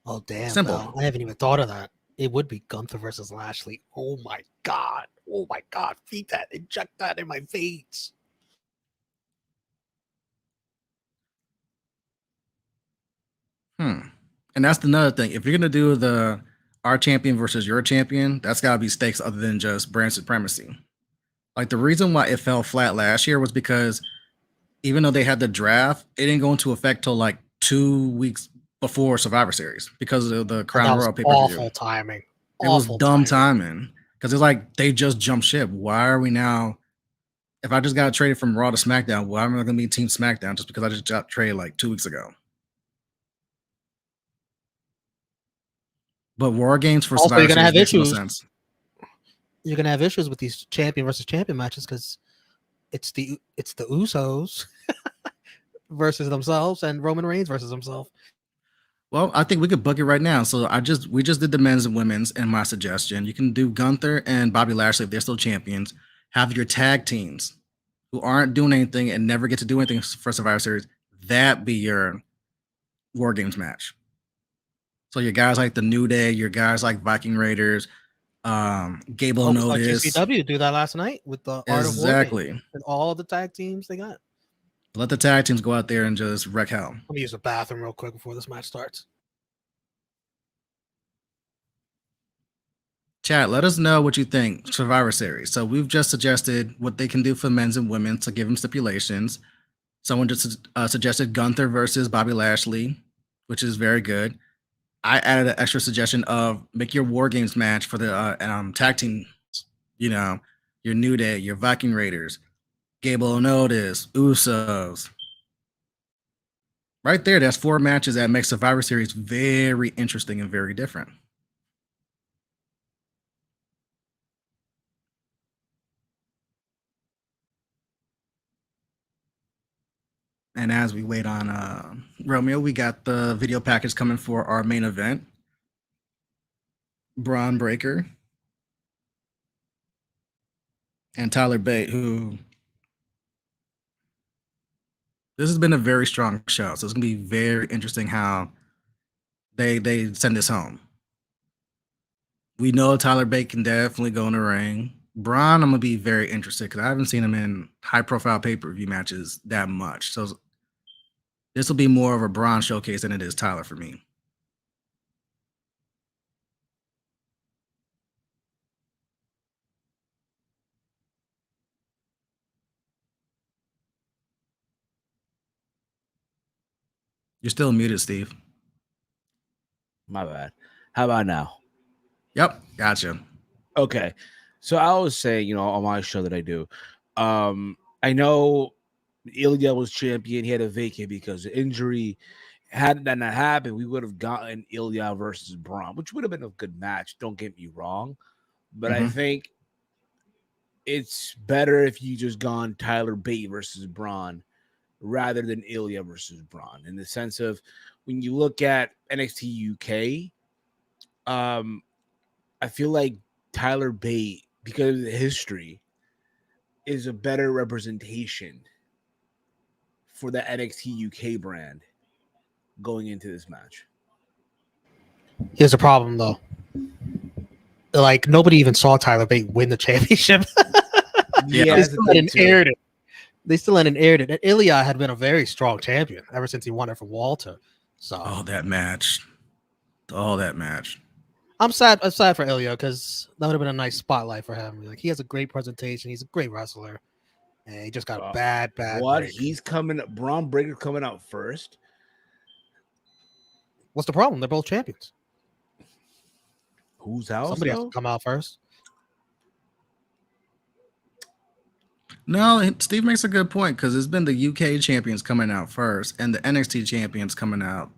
Oh, damn. Simple. Bro. I haven't even thought of that. It would be Gunther versus Lashley. Oh, my God. Oh, my God. Feed that. Inject that in my veins. And that's another thing. If you're going to do our champion versus your champion, that's got to be stakes other than just brand supremacy. Like, the reason why it fell flat last year was because even though they had the draft, it didn't go into effect till like 2 weeks before Survivor Series because of the Crown Royal pay-per-view. Awful timing. It was dumb timing because it's like they just jumped ship. Why are we now? If I just got traded from Raw to SmackDown, why am I going to be Team SmackDown just because I just got traded like 2 weeks ago? But War Games for Survivor Series makes no sense. You're gonna have issues with these champion versus champion matches because it's the Usos versus themselves and Roman Reigns versus himself. Well, I think we could book it right now. So we just did the men's and women's, and my suggestion, you can do Gunther and Bobby Lashley if they're still champions. Have your tag teams who aren't doing anything and never get to do anything for Survivor Series. That be your War Games match. So your guys like the New Day, your guys like Viking Raiders, Gable and Otis. GCW do that last night with the Art of War Games and all the tag teams they got. Let the tag teams go out there and just wreck hell. Let me use the bathroom real quick before this match starts. Chat, let us know what you think. Survivor Series. So we've just suggested what they can do for men's and women to give them stipulations. Someone just suggested Gunther versus Bobby Lashley, which is very good. I added an extra suggestion of make your War Games match for the tag team. You know, your New Day, your Viking Raiders, Gable and Otis, Usos. Right there, that's 4 matches that make Survivor Series very interesting and very different. And as we wait on Romeo, we got the video package coming for our main event. Bron Breakker and Tyler Bate, who this has been a very strong show. So it's gonna be very interesting how they send this home. We know Tyler Bate can definitely go in the ring. Bron, I'm gonna be very interested because I haven't seen him in high-profile pay-per-view matches that much. So this will be more of a Bron showcase than it is Tyler for me. You're still muted, Steve. My bad. How about now? Yep, gotcha. Okay. So I was saying, on my show that I do, I know Ilya was champion. He had a vacate because of injury. Had that not happened, we would have gotten Ilya versus Bron, which would have been a good match. Don't get me wrong. But I think it's better if you just gone Tyler Bate versus Bron rather than Ilya versus Bron, in the sense of when you look at NXT UK, I feel like Tyler Bate, because of the history, is a better representation for the NXT UK brand going into this match. Here's the problem, though. Like, nobody even saw Tyler Bate win the championship. Yeah, They still hadn't aired it. They still hadn't aired it. And Ilya had been a very strong champion ever since he won it from Walter. So that match. I'm sad for Ilya because that would have been a nice spotlight for him. Like, he has a great presentation. He's a great wrestler. And he just got a bad what? break. He's coming. Bron Breakker coming out first. What's the problem? They're both champions. Whose house? Somebody has to come out first. No, Steve makes a good point because it's been the UK champions coming out first and the NXT champions coming out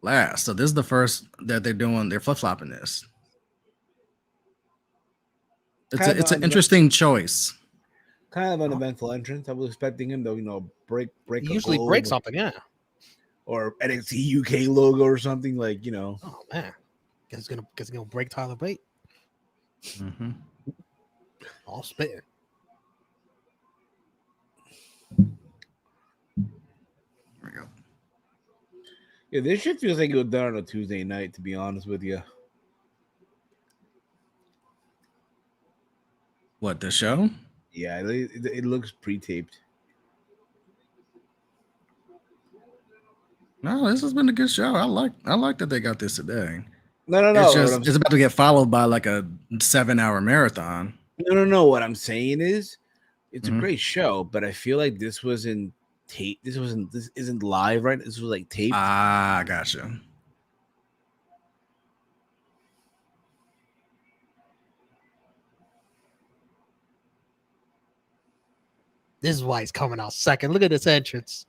last. So this is the first that they're doing. They're flip-flopping this. It's an interesting choice. Kind of an uneventful entrance. I was expecting him to, break. He usually break something, yeah. Or NXT UK logo or something like, Oh man, guess he's gonna break Tyler Bate. All spitting. There we go. Yeah, this shit feels like it was done on a Tuesday night, to be honest with you. What, the show? Yeah, it looks pre-taped. No, this has been a good show. I like that they got this today. No. It's about to get followed by like a 7-hour marathon. No. What I'm saying is, it's a great show, but I feel like this wasn't tape. This isn't live, right? This was like taped. Ah, gotcha. This is why he's coming out second. Look at this entrance.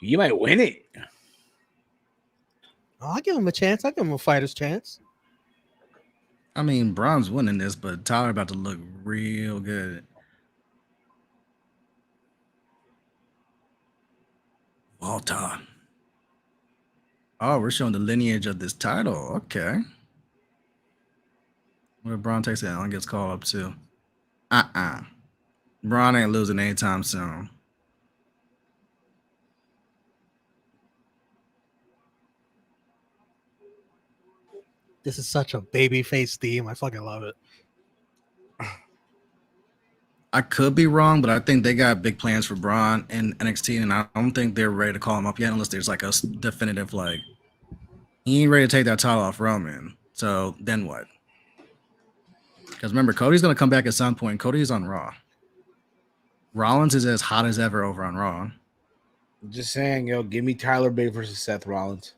You might win it. Oh, I'll give him a chance. I'll give him a fighter's chance. I mean, Bron's winning this, but Tyler about to look real good. Walter. Oh, we're showing the lineage of this title. Okay. What if Bron takes it and gets called up too? Bron ain't losing anytime soon. This is such a babyface theme. I fucking love it. I could be wrong, but I think they got big plans for Bron in NXT, and I don't think they're ready to call him up yet unless there's like a definitive, like, he ain't ready to take that title off Roman. So then what? Because remember, Cody's going to come back at some point. Cody's on Raw. Rollins is as hot as ever over on Raw. I'm just saying, give me Tyler Bate versus Seth Rollins.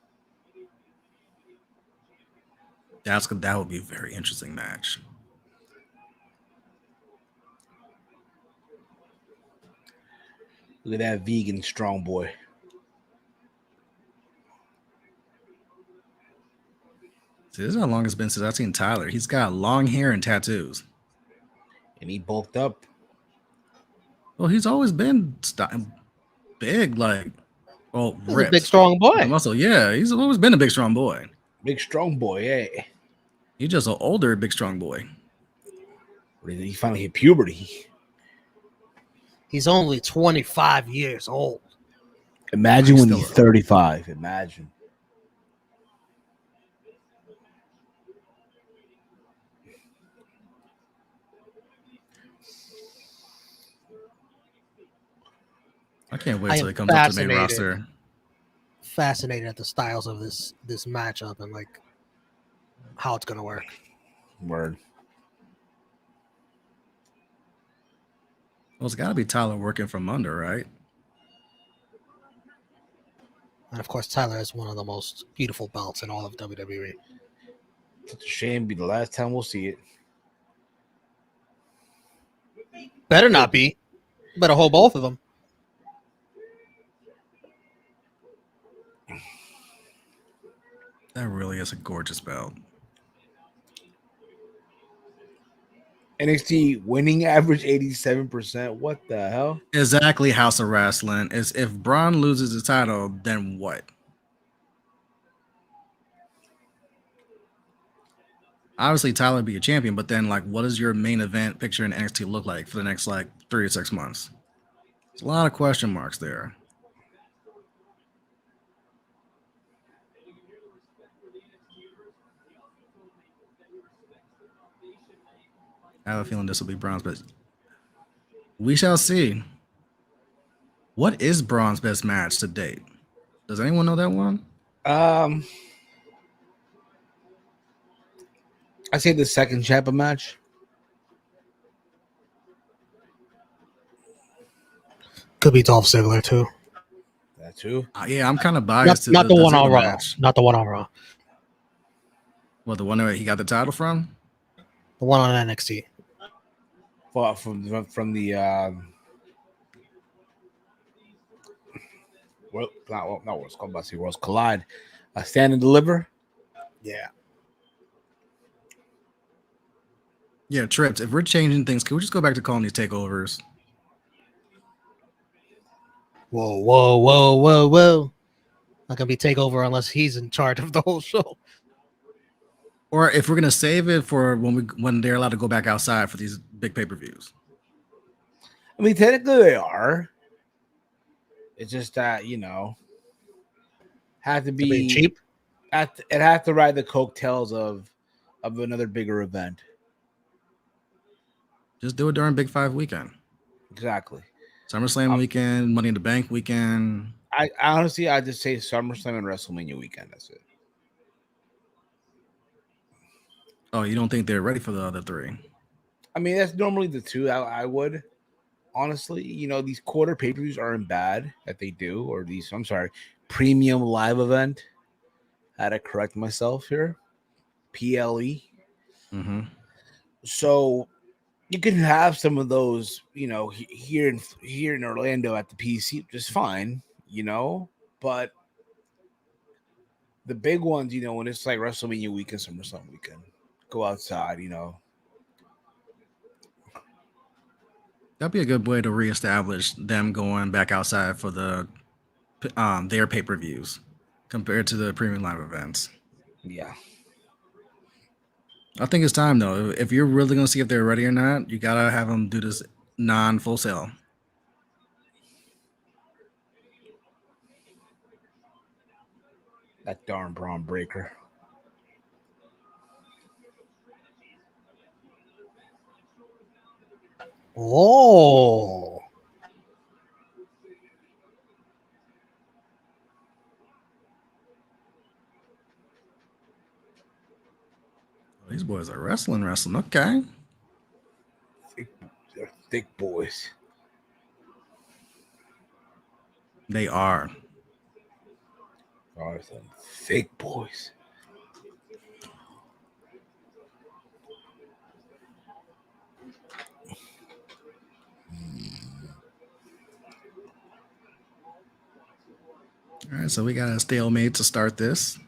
That would be a very interesting match. Look at that vegan strong boy. See, this is how long it's been since I've seen Tyler. He's got long hair and tattoos. And he bulked up. Well, he's always been big, like, ripped. A big strong boy. Muscle, yeah. He's always been a big strong boy. Big strong boy, hey. He's just an older big strong boy. He finally hit puberty. He's only 25 years old. Imagine when he's 35. Imagine. I can't wait I till am it comes up to the main roster. fascinated at the styles of this matchup and like how it's gonna work. Word. Well, it's got to be Tyler working from under, right? And of course, Tyler has one of the most beautiful belts in all of WWE. It's a shame. Be the last time we'll see it. Better not be. Better hold both of them. That really is a gorgeous belt. NXT winning average 87%. What the hell? Exactly, House of Wrestling. Is if Bron loses the title, then what? Obviously, Tyler would be a champion, but then like, what does your main event picture in NXT look like for the next like 3 to 6 months? There's a lot of question marks there. I have a feeling this will be Braun's best. We shall see. What is Braun's best match to date? Does anyone know that one? I say the second Ciampa match. Could be Dolph Ziggler too. That too. Yeah, I'm kind of biased. Not the one on Ziggler Raw. match. Not the one on Raw. Well, the one where he got the title from? The one on NXT. Well, from the not what's called about to say Worlds Collide. Stand and Deliver. Yeah. Yeah, Trips. If we're changing things, can we just go back to calling these takeovers? Whoa, whoa, whoa, whoa, whoa. Not gonna be takeover unless he's in charge of the whole show. Or if we're gonna save it for when they're allowed to go back outside for these big pay-per-views. I mean, technically they are. It's just that, have to be cheap. It have to ride the coattails of another bigger event. Just do it during Big 5 weekend. Exactly. SummerSlam weekend, Money in the Bank weekend. I honestly, I just say SummerSlam and WrestleMania weekend. That's it. Oh, you don't think they're ready for the other three? I mean, that's normally the two I would. Honestly, these quarter pay-per-views aren't bad that they do, or premium live event. I had to correct myself here. PLE. Mm-hmm. So you can have some of those, here in Orlando at the PC, just fine, but the big ones, when it's like WrestleMania weekend, SummerSlam weekend, go outside, That'd be a good way to reestablish them going back outside for their pay-per-views compared to the premium live events. Yeah. I think it's time though. If you're really gonna see if they're ready or not, you gotta have them do this non-full sale. That darn Braun Breaker. Oh. These boys are wrestling. Okay. They're thick boys. They are. Are some thick boys. All right, so we got a stalemate to start this.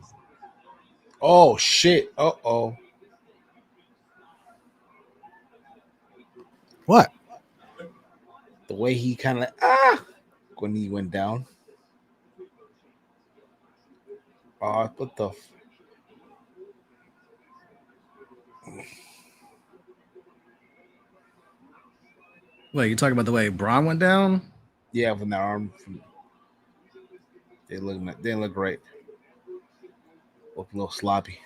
Oh shit! Uh-oh. What? The way he kind of when he went down. What the? Wait, you talking about the way Bron went down? Yeah, from the arm. They didn't look great. Looked a little sloppy.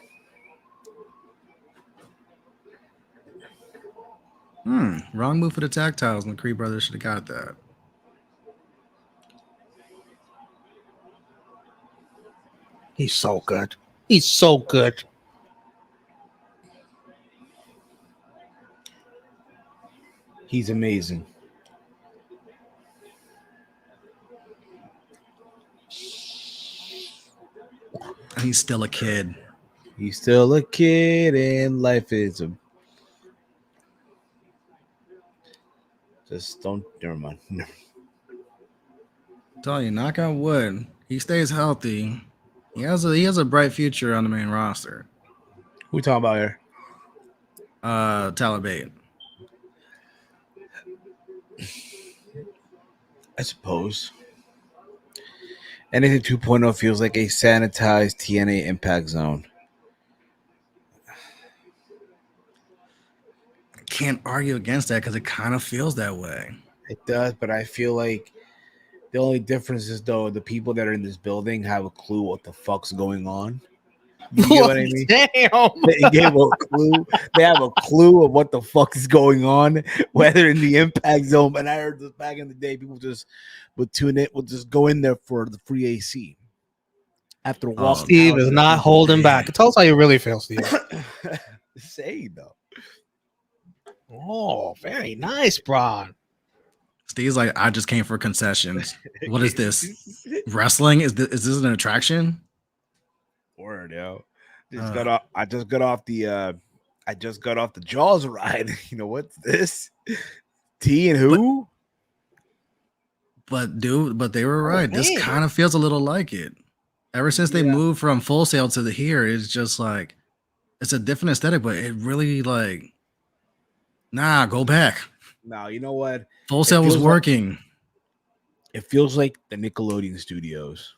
Wrong move for the tag titles, and the Creed brothers should have got that. He's so good. He's so good. He's amazing. He's still a kid. He's still a kid, and life is a. Just don't. Never mind. Tell you, knock on wood, he stays healthy. He has a bright future on the main roster. Who we talking about here? Talibate. I suppose. Anything 2.0 feels like a sanitized TNA Impact Zone. Can't argue against that because it kind of feels that way. It does, but I feel like the only difference is, though, the people that are in this building have a clue what the fuck's going on. You get what I mean? Damn. They gave a clue. They have a clue of what the fuck is going on, whether in the Impact Zone. And I heard this back in the day, people just would tune in, would just go in there for the free AC. After walking, Steve is not holding back. Tell us how you really feel, Steve. Say though. Oh, very nice, Bron. Steve's like, I just came for concessions. What is this? Wrestling? Is this an attraction? Word, yo. I just got off the Jaws ride. You know what's this? T and who? But they were right. This man. kind of feels a little like it. Ever since they moved from Full Sail to the here, it's just like it's a different aesthetic, but it really like go back. No, you know what? Full Sail was working. It feels like the Nickelodeon studios.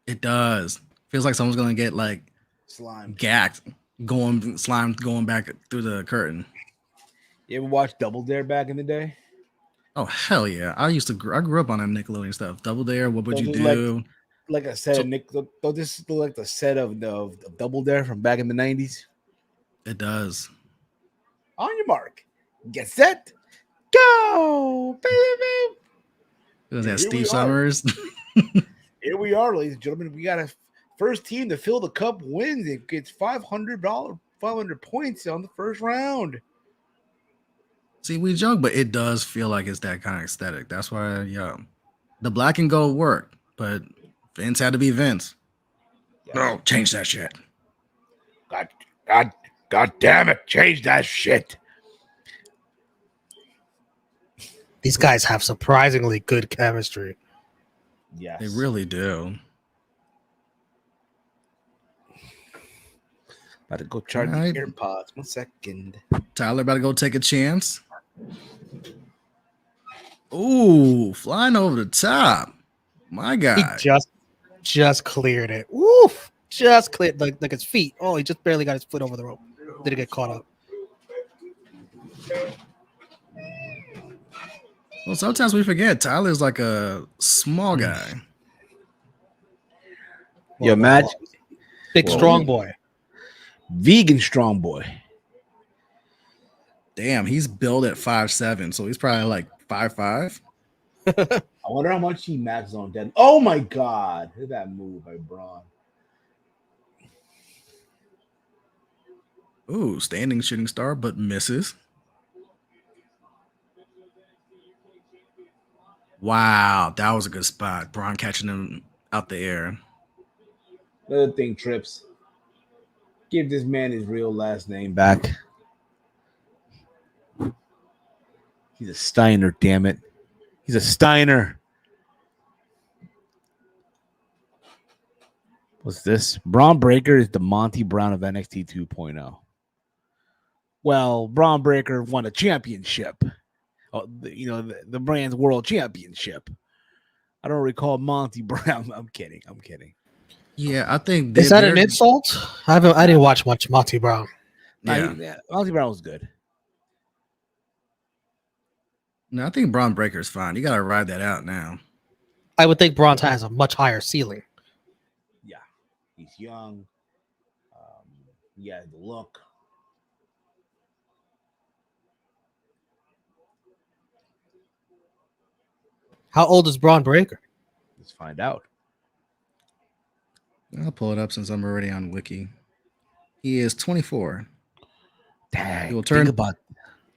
It does. Feels like someone's gonna get like Slime gacked, going back through the curtain. You ever watch Double Dare back in the day? Oh hell yeah! I grew up on that Nickelodeon stuff. Double Dare. What would you do? Like a set of Nick. Don't this look like the set of Double Dare from back in the 90s? It does. On your mark, get set, go, baby. Was that Steve Summers? Here we are, ladies and gentlemen. We got a first team to fill the cup wins. It gets $500 points on the first round. See, we joke, but it does feel like it's that kind of aesthetic. That's why, the black and gold worked, but Vince had to be Vince. Yes. No, change that shit. God damn it! Change that shit. These guys have surprisingly good chemistry. Yes, They really do. About to go charge the AirPods. 1 second. Tyler about to go take a chance. Ooh, flying over the top. My God. He just cleared it. Woof. Just cleared like his feet. Oh, he just barely got his foot over the rope. Did it get caught up? Well, sometimes we forget Tyler's like a small guy. Your match, big strong boy, vegan strong boy. Damn, he's built at 5'7", so he's probably like 5'5". I wonder how much he maxed on dead. Oh my God! Look at that move by Bron. Ooh, standing shooting star, but misses. Wow, that was a good spot. Bron catching him out the air. Another thing, Trips. Give this man his real last name back. He's a Steiner, damn it. He's a Steiner. What's this? Braun Breaker is the Monty Brown of NXT 2.0. Well, Braun Breaker won a championship. The brand's world championship. I don't recall Monty Brown. I'm kidding. Yeah, I think is that an insult? I didn't watch much Monty Brown. Yeah, Monty Brown was good. No, I think Braun Breaker's fine. You gotta ride that out now. I would think Braun has a much higher ceiling. Yeah, he's young. The look. How old is Braun Breaker? Let's find out. I'll pull it up since I'm already on Wiki. He is 24. Dang, He will turn. think about.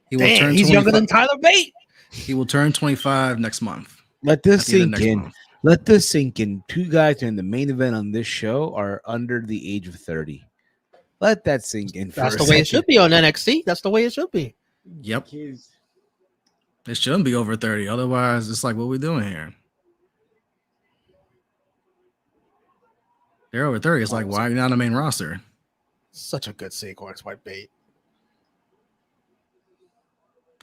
He will Damn, turn. he's 25, younger than Tyler Bate. He will turn 25 next month. Let this At the end of sink next in. month. Let this sink in. Two guys in the main event on this show are under the age of 30. Let that sink in. That's for the a way it should second. be on NXT. That's the way it should be. Yep. Kids. It shouldn't be over 30. Otherwise, it's like, what we doing here? They're over 30. It's like, why are you not on the main roster? Such a good sequence by Bate.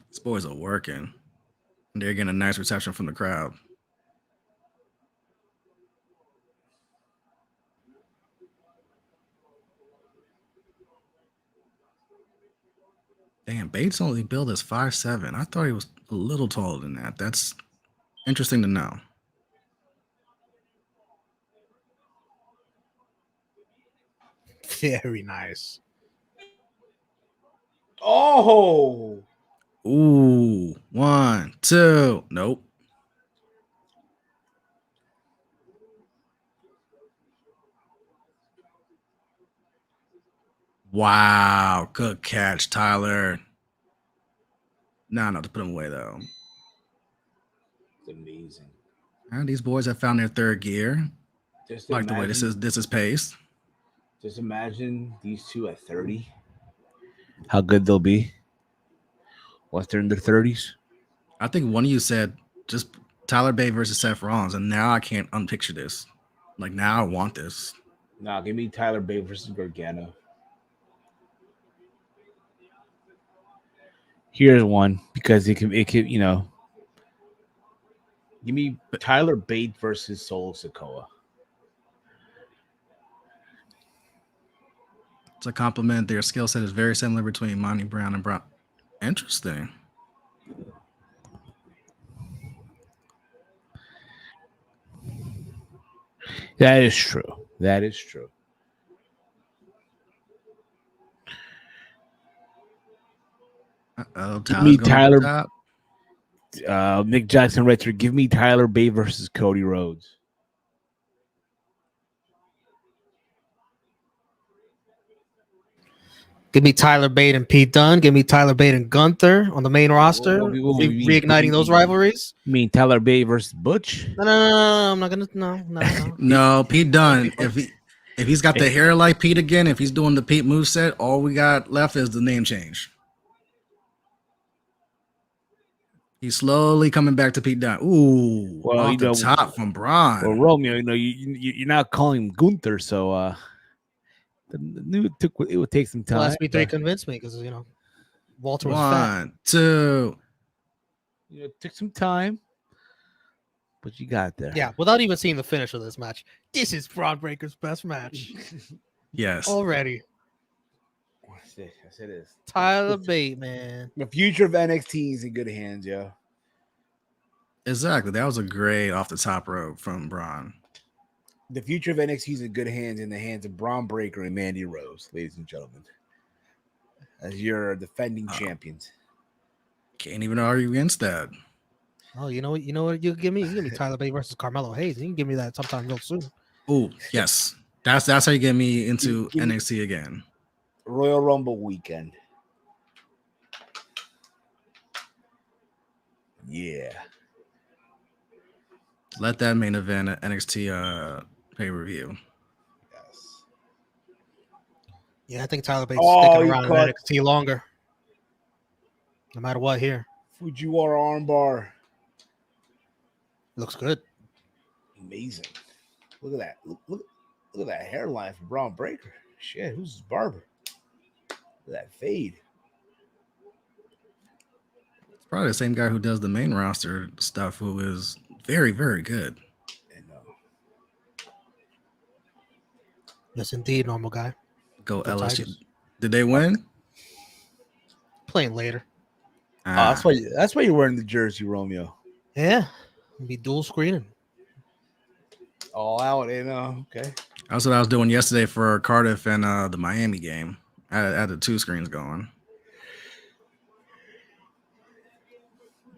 These boys are working. And they're getting a nice reception from the crowd. Damn, Bates only billed as 5'7". I thought he was a little taller than that. That's interesting to know. Very nice. Oh, Ooh, 1, 2. Nope. Wow, good catch, Tyler. Nah, not to put him away though. it's amazing. These boys have found their third gear. Just Like the way this is paced. Just imagine these two at 30. How good they'll be once they're in their 30s. I think one of you said just Tyler Bate versus Seth Rollins, and now I can't unpicture this. Like now I want this. Nah, give me Tyler Bate versus Gargano. Here's one because it could, you know. Give me Tyler Bate versus Solo Sikoa. It's a compliment. Their skill set is very similar between Monty Brown and Bron. Interesting. That is true. That is true. Give me Tyler. Nick Jackson Retro. Give me Tyler Bate versus Cody Rhodes. Give me Tyler Bate and Pete Dunne. Give me Tyler Bate and Gunther on the main roster. Reigniting those rivalries. You mean Tyler Bate versus Butch? No. I'm not gonna. No. No, Pete Dunne. If he's got the hair like Pete again, if he's doing the Pete moveset, all we got left is the name change. He's slowly coming back to Pete Dunne. Ooh, well, off the top from Bron. Well, Romeo, you're not calling him Gunther, so it would take some time. Well, SB3 convinced me because Walter was fat. 1, 2. It took some time, but you got there. Yeah, without even seeing the finish of this match, this is Bron Breaker's best match. Yes. Already. Yes, it is. Tyler Bate, man. The future of NXT is in good hands, yo. Exactly. That was a great off the top rope from Bron. The future of NXT is in good hands, in the hands of Bron Breakker and Mandy Rose, ladies and gentlemen, as your defending champions. Can't even argue against that. Oh, you know what? You give me Tyler Bate versus Carmelo Hayes. You can give me that sometime real soon. Oh, yes. That's how you get me into NXT again. Royal Rumble weekend. Yeah. Let that main event at NXT pay-per-view. Yes. Yeah, I think Tyler Bate's sticking around in NXT longer. No matter what here. Fujiwara armbar. Looks good. Amazing. Look at that. Look at that hairline for Bron Breakker. Shit, who's his barber? Look at that fade. It's probably the same guy who does the main roster stuff, who is very, very good. I know. Yes, indeed, normal guy. Go The LSU. Tigers. Did they win? Playing later. That's why you're wearing the jersey, Romeo. Yeah. Be dual screening. All out, okay. That's what I was doing yesterday for Cardiff and the Miami game. I had the two screens going.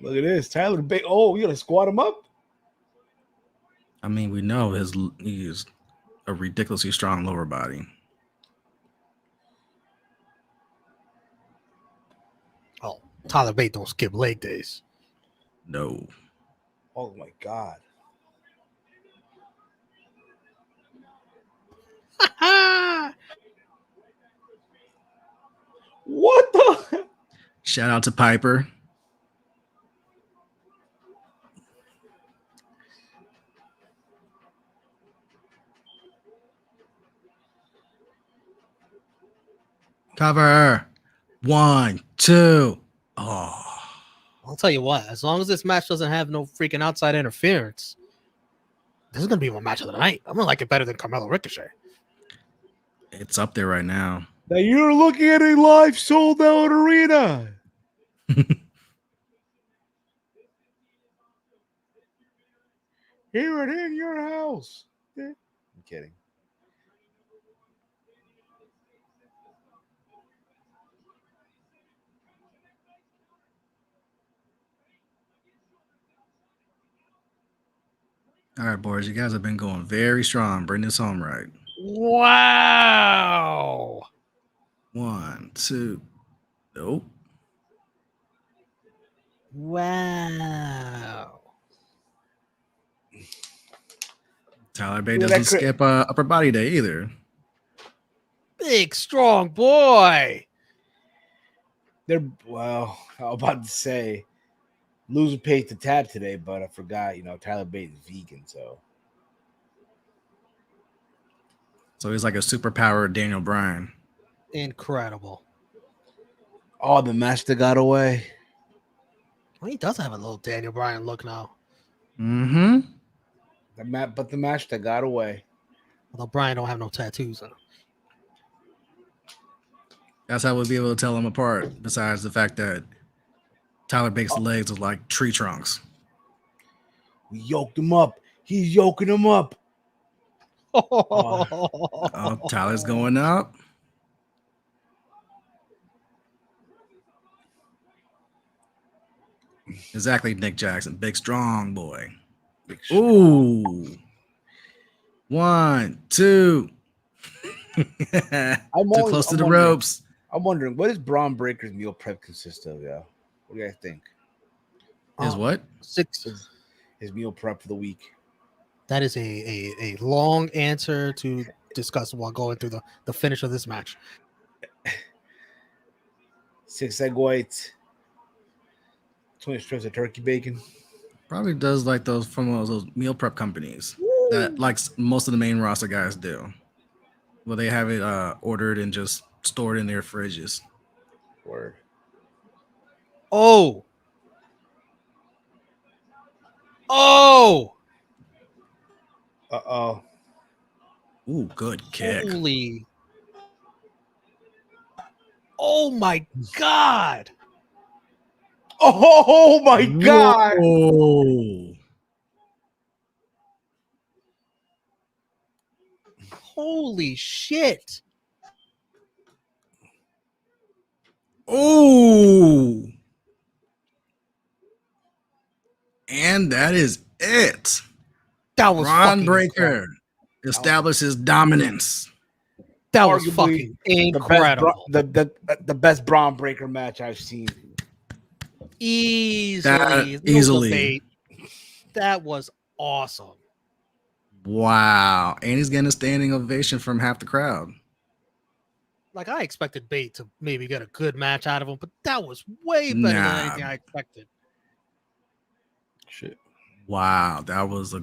Look at this. Tyler Bate. Oh, you gotta squat him up? I mean, we know he's a ridiculously strong lower body. Oh, Tyler Bate don't skip leg days. No. Oh my God. What the? Shout out to Piper. Cover. 1, 2. Oh. I'll tell you what, as long as this match doesn't have no freaking outside interference, this is gonna be my match of the night. I'm gonna like it better than Carmelo Ricochet. It's up there right now. Now you're looking at a live sold out arena. Here it in your house. I'm kidding. All right, boys, you guys have been going very strong. Bring this home right. Wow. 1, 2. Nope. Wow. Tyler Bate doesn't skip upper body day either. Big, strong boy. I was about to say, loser paid the tab today, but I forgot, Tyler Bate is vegan, so. So he's like a superpowered Daniel Bryan. Incredible. Oh, the match that got away. Well, he does have a little Daniel Bryan look now. Mm-hmm. But the match that got away. Although Bryan don't have no tattoos on him. That's how we'll be able to tell them apart, besides the fact that Tyler Bate's legs are like tree trunks. We yoked him up. He's yoking him up. Oh, Tyler's going up. Exactly, Nick Jackson. Big, strong boy. Big strong. Ooh. 1, 2. Too close to the ropes. I'm wondering, what does Bron Breaker's meal prep consist of, yeah? What do you guys think? His what? 6. His meal prep for the week. That is a long answer to discuss while going through the finish of this match. 6 egg whites, 20 strips of turkey bacon. Probably does like those from those meal prep companies that like most of the main roster guys do. Well, they have it ordered and just stored in their fridges. Word. Oh. Uh-oh. Ooh, good kick. Holy. Oh my God. Oh my God. Whoa. Holy shit. Ooh. And that is it. That was Bron fucking Breakker incredible. establishes dominance. That was Arguably fucking incredible. The best Bron Breakker match I've seen. Easily. Easily. That was awesome. Wow. And he's getting a standing ovation from half the crowd. Like, I expected Bate to maybe get a good match out of him, but that was way better than anything I expected. Shit. Wow. That was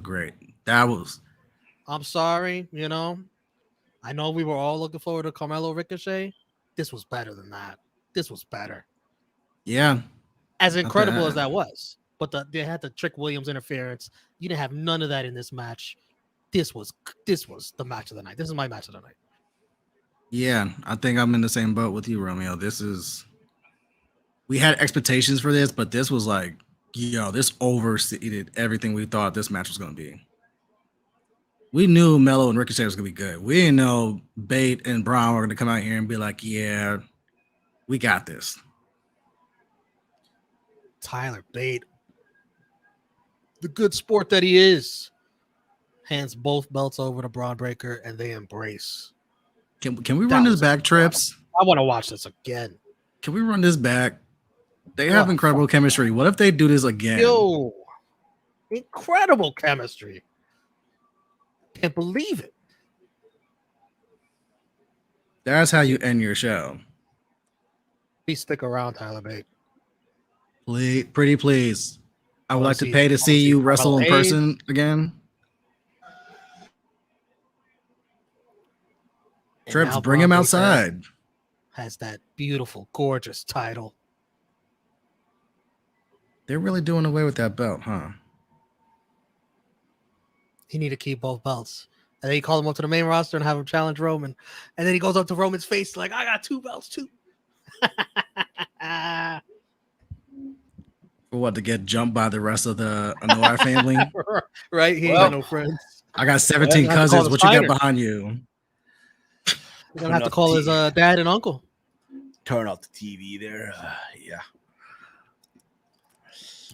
I'm sorry, I know we were all looking forward to Carmelo Ricochet. This was better than that. This was better. Yeah. As incredible as that was. But they had the Trick Williams interference. You didn't have none of that in this match. This was the match of the night. This is my match of the night. Yeah, I think I'm in the same boat with you, Romeo. We had expectations for this, but this was like, this overseeded everything we thought this match was going to be. We knew Melo and Ricochet was going to be good. We didn't know Bate and Bron were going to come out here and be like, yeah, we got this. Tyler Bate, the good sport that he is, hands both belts over to Braun Breaker, and they embrace. Can we run this back, Trips? I want to watch this again. Can we run this back? They have incredible chemistry. What if they do this again? Yo, incredible chemistry. Can't believe it. That's how you end your show. Please stick around, Tyler Bate. Please, pretty please. I would wanna like to see- pay I to wanna see see you wrestle in Carmelo person again. And Trips, now bring Braun him Breaker outside. Has that beautiful, gorgeous title. They're really doing away with that belt, huh? He need to keep both belts. And then he called him up to the main roster and have him challenge Roman. And then he goes up to Roman's face like, I got 2 belts too. For what, to get jumped by the rest of the Anoa'i family? Right? He ain't got no friends. I got 17 Well, I have to call cousins. the What you fighter. got behind you? He's gonna have to call his dad and uncle. Turn off the TV there. Yeah.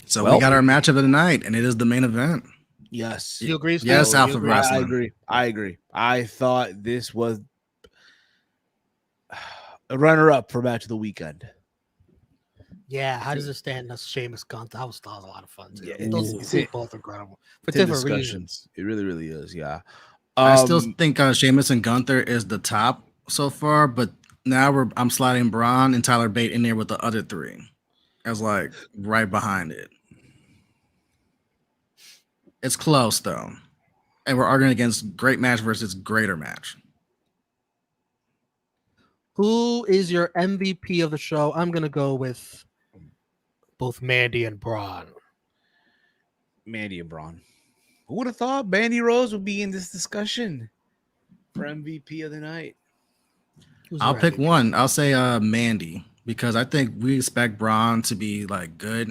So Well- we got our matchup of the night, and it is the main event. Yes. You agree? Steve? Yes, You Alpha agree? Wrestling. I agree. I thought this was a runner-up for match of the weekend. Yeah, how does it stand as Sheamus Gunther? That was a lot of fun too. Yeah, Those it's- two both incredible for It's in different reasons. discussions. It really, really is. Yeah. I still think Sheamus and Gunther is the top so far, but now I'm sliding Braun and Tyler Bate in there with the other 3 as like right behind it. It's close though, and we're arguing against great match versus greater match. Who is your MVP of the show? I'm gonna go with both Mandy and Braun. Mandy and Braun. Who would have thought Mandy Rose would be in this discussion for MVP of the night? Who's I'll your pick MVP? one. I'll say Mandy, because I think we expect Braun to be like good.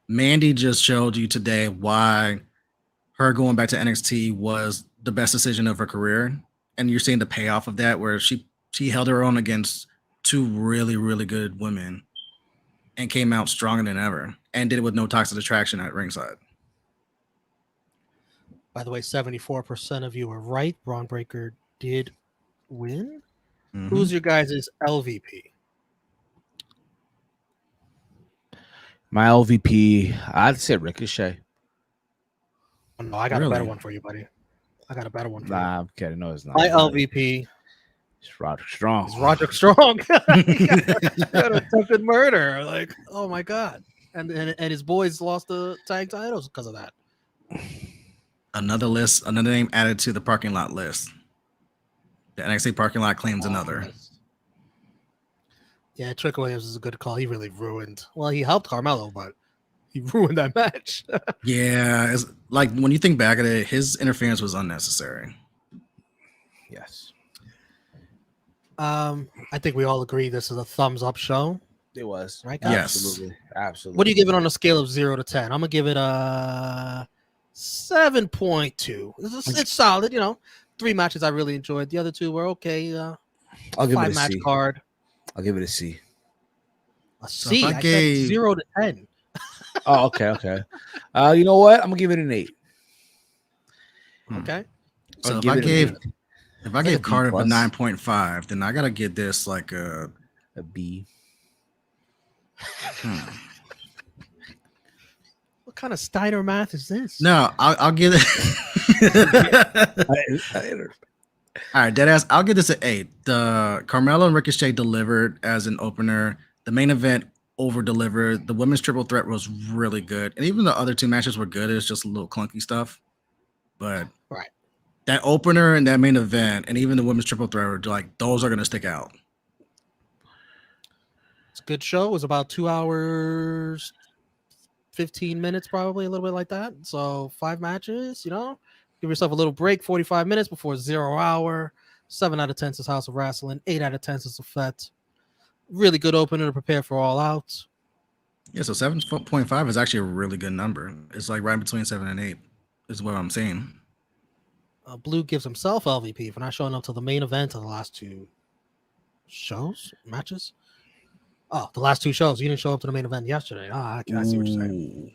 Mandy just showed you today why her going back to NXT was the best decision of her career, and you're seeing the payoff of that, where she held her own against 2 really, really good women and came out stronger than ever, and did it with no toxic attraction at ringside. By the way, 74% of you were right. Braun Breaker did win. Mhm. Who's your guys' LVP? My LVP, I'd say Ricochet. Oh, no, I got a Really? better one for you, buddy. I got a better one for you. Nah, I'm kidding. No, it's not. My LVP It's Roderick Strong. is Roderick Strong. He got attempted murder. Like, oh my god! And his boys lost the tag titles because of that. Another list, another name added to the parking lot list. The NXT parking lot claims another. Yeah, Trick Williams is a good call. He really ruined. Well, he helped Carmelo, but he ruined that match. Yeah, it's like when you think back at it, his interference was unnecessary. Yes, I think we all agree this is a thumbs up show. it was. Right, guys? Yes. Absolutely. Absolutely. What do you give it on a scale of 0 to 10? I'm gonna give it a 7.2. It's solid, 3 matches I really enjoyed. The other 2 were okay. I'll give it 5 a match C. card. I'll give it a C. A So C. if I I gave- said 0 to 10. Oh, okay. You know what? I'm gonna give it an 8. Okay. So I'll if give I it an gave 8. if I Like a gave B Cardiff a plus. 9.5, then I gotta give this like a A B. What kind of Steiner math is this? no. I'll give it. All right, deadass. I'll give this an 8. The Carmelo and Ricochet delivered as an opener. The main event over delivered. The women's triple threat was really good, and even the other 2 matches were good. It was just a little clunky stuff, but Right. that opener and that main event, and even the women's triple threat, were like those are gonna stick out. It's a good show. It was about 2 hours, 15 minutes, probably a little bit like that. So 5 matches, give yourself a little break, 45 minutes before 0 hour. 7 out of 10 is House of Wrestling. 8 out of 10 is a Fett. Really good opener to prepare for All Out. Yeah, so 7.5 is actually a really good number. It's like right between 7 and 8 is what I'm saying. Blue gives himself LVP for not showing up to the main event of the last 2 matches. Oh, the last 2 shows. You didn't show up to the main event yesterday. I see what you're saying.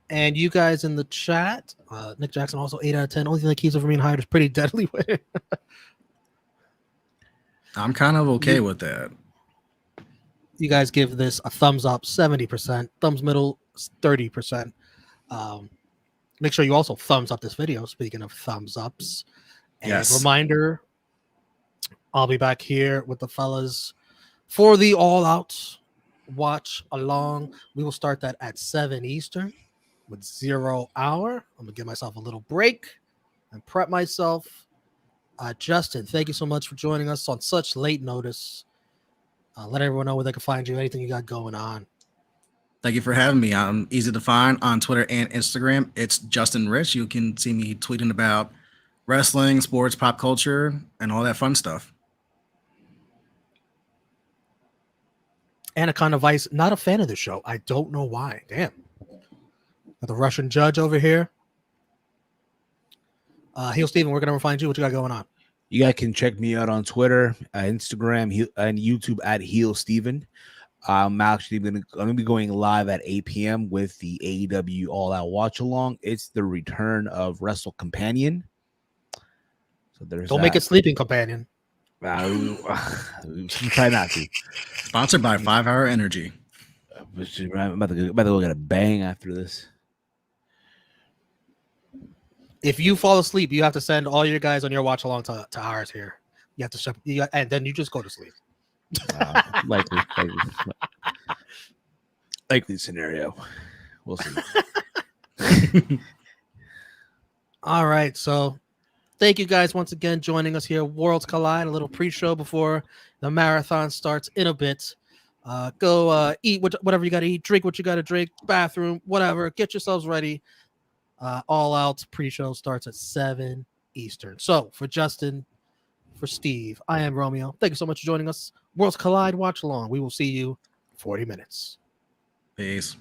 And you guys in the chat, Nick Jackson also 8 out of 10. Only thing that keeps it from being hired is pretty deadly. I'm kind of okay with that. You guys give this a thumbs up, 70%. Thumbs middle, 30%. Make sure you also thumbs up this video. Speaking of thumbs ups, and Yes. reminder, I'll be back here with the fellas for the All Out watch along. We will start that at 7 Eastern with 0 hour. I'm gonna give myself a little break and prep myself. Justin, thank you so much for joining us on such late notice. Let everyone know where they can find you, anything you got going on. Thank you for having me. I'm easy to find on Twitter and Instagram. It's Justin Rich. You can see me tweeting about wrestling, sports, pop culture, and all that fun stuff. Anaconda Vice, not a fan of the show. I don't know why. Damn. Got the Russian judge over here. Heel Steven, where can I find you? What you got going on? You guys can check me out on Twitter, Instagram, and YouTube at Heel Steven. I'm actually gonna be going live at 8 p.m. with the AEW All Out Watch Along. It's the return of Wrestle Companion. So there's Don't make it Sleeping Companion. Try not to. Sponsored by 5 Hour Energy. I'm about to go get a bang after this. If you fall asleep, you have to send all your guys on your watch along to ours here. You have to and then you just go to sleep. Likely scenario. We'll see. All right, so thank you guys once again joining us here. Worlds Collide, a little pre-show before the marathon starts in a bit. Go eat whatever you got to eat, drink what you got to drink, bathroom, whatever. Get yourselves ready. All Out pre-show starts at 7 Eastern. So for Justin, for Steve, I am Romeo. Thank you so much for joining us. Worlds Collide watch along. We will see you in 40 minutes. Peace.